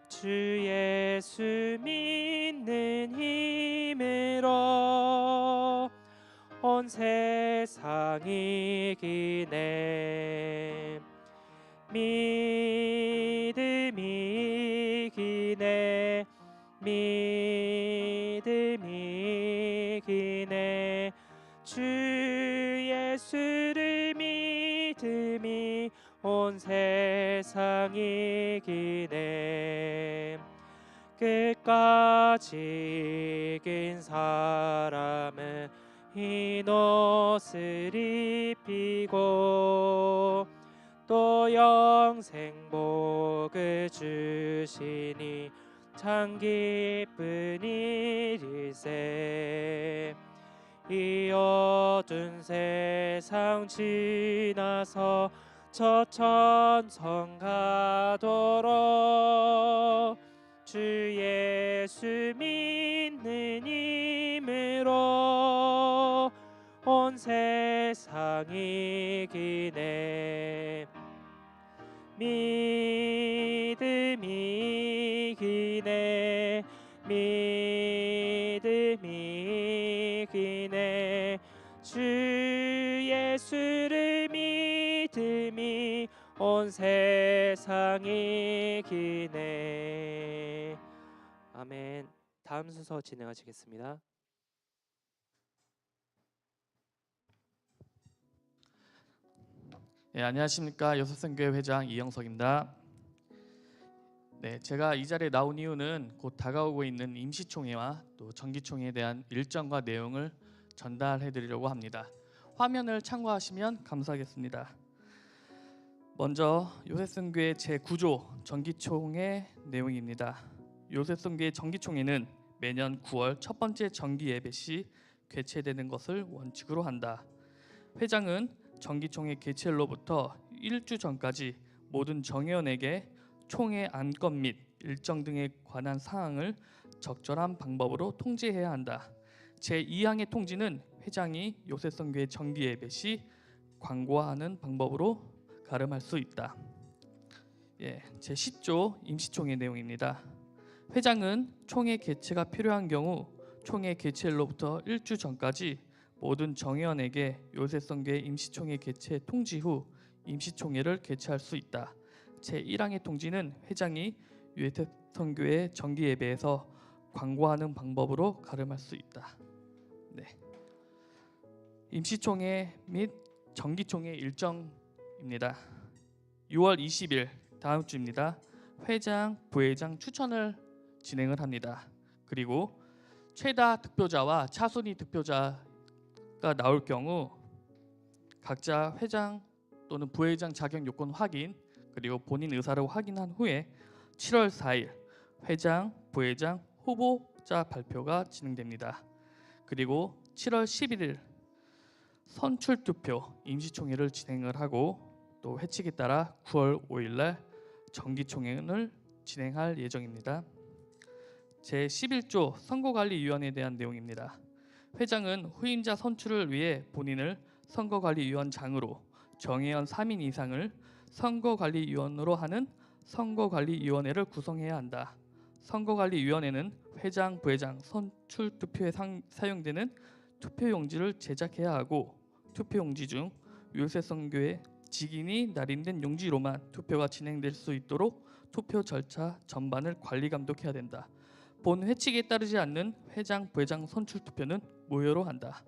주 예수 믿는 힘으로 온 세상 이기네. 믿음이 이기네. 믿음이 이기네. 주 예수를 믿음이 온 세상 이기네. 끝까지 이긴 사람은 흰 옷을 입히고 또 영생 복을 주시니 참 기쁜 일일세. 이 어두운 세상 지나서 저 천성 가도록 주 예수 믿는 힘으로 온 세상 이기네. 믿음이 이기네. 믿음이 이기네. 주 예수를 믿음이 온 세상 이기네. 아멘. 다음 순서 진행하시겠습니다. 네, 안녕하십니까. 요셉선교회 회장 이영석입니다. 네, 제가 이 자리에 나온 이유는 곧 다가오고 있는 임시총회와 또 정기총회에 대한 일정과 내용을 전달해드리려고 합니다. 화면을 참고하시면 감사하겠습니다. 먼저 요셉선교회 제9조 정기총회 내용입니다. 요셉선교회 정기총회는 매년 9월 첫 번째 정기 예배 시 개최되는 것을 원칙으로 한다. 회장은 정기총회 개최일로부터 일주 전까지 모든 정회원에게 총회 안건 및 일정 등에 관한 사항을 적절한 방법으로 통지해야 한다. 제2항의 통지는 회장이 요셉선교회 정기 예배 시 광고하는 방법으로 가름할 수 있다. 제 10조 임시총회 내용입니다. 회장은 총회 개최가 필요한 경우 총회 개최일로부터 일주 전까지 모든 정회원에게 요셉성교회 임시총회 개최 통지 후 임시총회를 개최할 수 있다. 제1항의 통지는 회장이 요셉성교회 정기예배에서 광고하는 방법으로 가름할 수 있다. 임시총회 및 정기총회 일정입니다. 6월 20일 다음 주입니다. 회장, 부회장 추천을 진행을 합니다. 그리고 최다 득표자와 차순위 득표자가 나올 경우 각자 회장 또는 부회장 자격 요건 확인 그리고 본인 의사를 확인한 후에 7월 4일 회장, 부회장 후보자 발표가 진행됩니다. 그리고 7월 11일 선출 투표 임시총회를 진행을 하고 또 회칙에 따라 9월 5일날 정기총회를 진행할 예정입니다. 제11조 선거관리위원회에 대한 내용입니다. 회장은 후임자 선출을 위해 본인을 선거관리위원장으로 정회원 3인 이상을 선거관리위원으로 하는 선거관리위원회를 구성해야 한다. 선거관리위원회는 회장, 부회장 선출 투표에 사용되는 투표용지를 제작해야 하고 투표용지 중 요셉성교회 직인이 날인된 용지로만 투표가 진행될 수 있도록 투표 절차 전반을 관리 감독해야 된다. 본 회칙에 따르지 않는 회장, 부회장 선출 투표는 무효로 한다.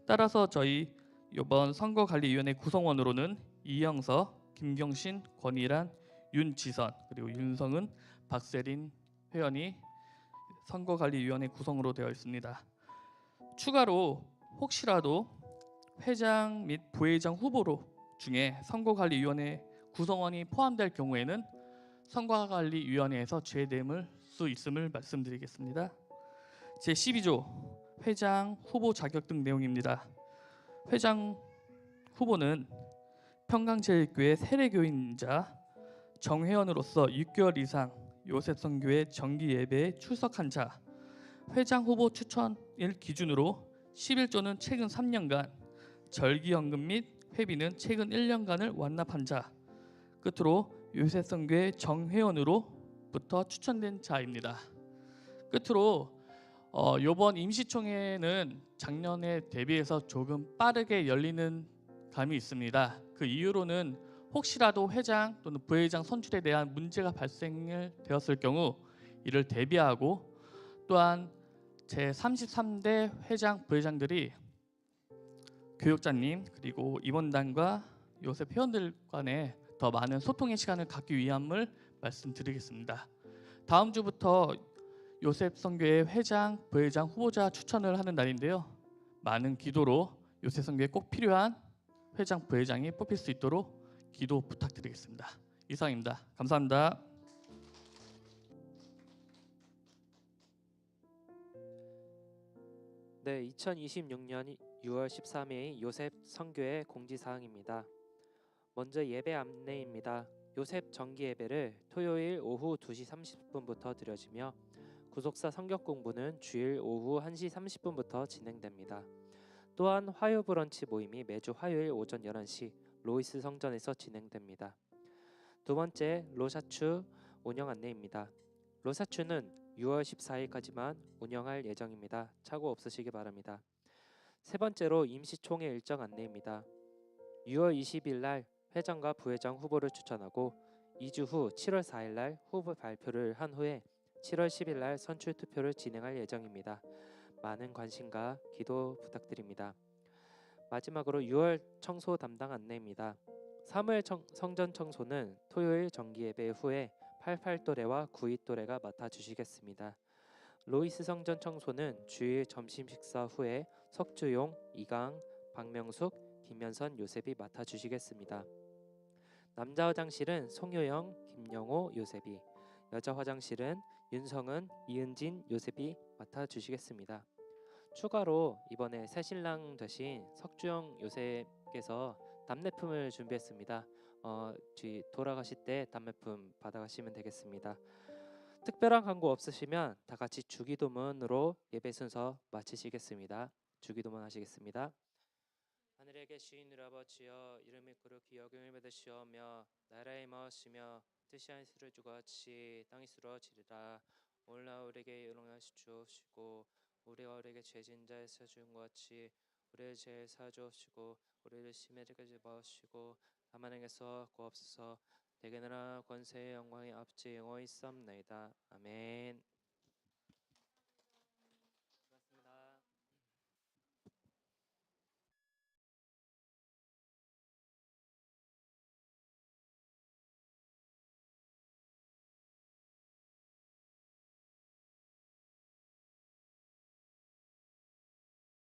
따라서 저희 이번 선거관리위원회 구성원으로는 이영석, 김경신, 권일환, 윤지선 그리고 윤성은, 박세린 회원이 선거관리위원회 구성으로 되어 있습니다. 추가로 혹시라도 회장 및 부회장 후보로 중에 선거관리위원회 구성원이 포함될 경우에는 선거관리위원회에서 제대할 수 있음을 말씀드리겠습니다. 제12조 회장 후보 자격 등 내용입니다. 회장 후보는 평강제일교회 세례교인자 정회원으로서 6개월 이상 요셉성교회 정기예배에 출석한 자, 회장 후보 추천일 기준으로 11조는 최근 3년간, 절기연금 및 회비는 최근 1년간을 완납한 자, 끝으로 요셉성교회 정회원으로부터 추천된 자입니다. 끝으로 이번 임시총회는 작년에 대비해서 조금 빠르게 열리는 감이 있습니다. 그 이유로는 혹시라도 회장 또는 부회장 선출에 대한 문제가 발생되었을 경우 이를 대비하고 또한 제33대 회장, 부회장들이 교육자님 그리고 임원단과 요셉 회원들 간에 더 많은 소통의 시간을 갖기 위함을 말씀드리겠습니다. 다음 주부터 요셉성교회 회장, 부회장 후보자 추천을 하는 날인데요. 많은 기도로 요셉성교회에 꼭 필요한 회장, 부회장이 뽑힐 수 있도록 기도 부탁드리겠습니다. 이상입니다. 감사합니다. 네, 2026년 6월 13일 요셉 선교회 공지사항입니다. 먼저 예배 안내입니다. 요셉 정기 예배를 토요일 오후 2시 30분부터 드려지며 구속사 성경 공부는 주일 오후 1시 30분부터 진행됩니다. 또한 화요 브런치 모임이 매주 화요일 오전 11시 로이스 성전에서 진행됩니다. 두 번째, 로사추 운영 안내입니다. 로사추는 6월 14일까지만 운영할 예정입니다. 착오 없으시기 바랍니다. 세 번째로 임시총회 일정 안내입니다. 6월 20일 날 회장과 부회장 후보를 추천하고 2주 후 7월 4일 날 후보 발표를 한 후에 7월 10일 날 선출 투표를 진행할 예정입니다. 많은 관심과 기도 부탁드립니다. 마지막으로 6월 청소 담당 안내입니다. 3월 성전 청소는 토요일 정기예배 후에 88또래와 92또래가 맡아주시겠습니다. 로이스 성전 청소는 주일 점심 식사 후에 석주용, 이강, 박명숙, 김현선, 요셉이 맡아주시겠습니다. 남자 화장실은 송효영, 김영호, 요셉이, 여자 화장실은 윤성은, 이은진, 요셉이 맡아주시겠습니다. 추가로 이번에 새신랑 되신 석주영 요셉께서 답례품을 준비했습니다. 돌아가실 때 답례품 받아가시면 되겠습니다. 특별한 광고 없으시면 다 같이 주기도문으로 예배 순서 마치시겠습니다. 주기도문 하시겠습니다. 하늘에 계신 우리 아버지여 이름이 거룩히 여김을 받으시오며 나라의 마으시며 뜻이 하늘에 주같이 땅에 이루어지리라. 오늘날 우리에게 일용하시 주옵시고 우리가 우리에게 죄진 자에서 준 것 같이 우리의 죄를 사주옵시고 우리를 심해지게 마시고 다만 에게서 구하옵소서. 내게 나라 권세의 영광이 앞지 영원히 있사옵나이다. 아멘.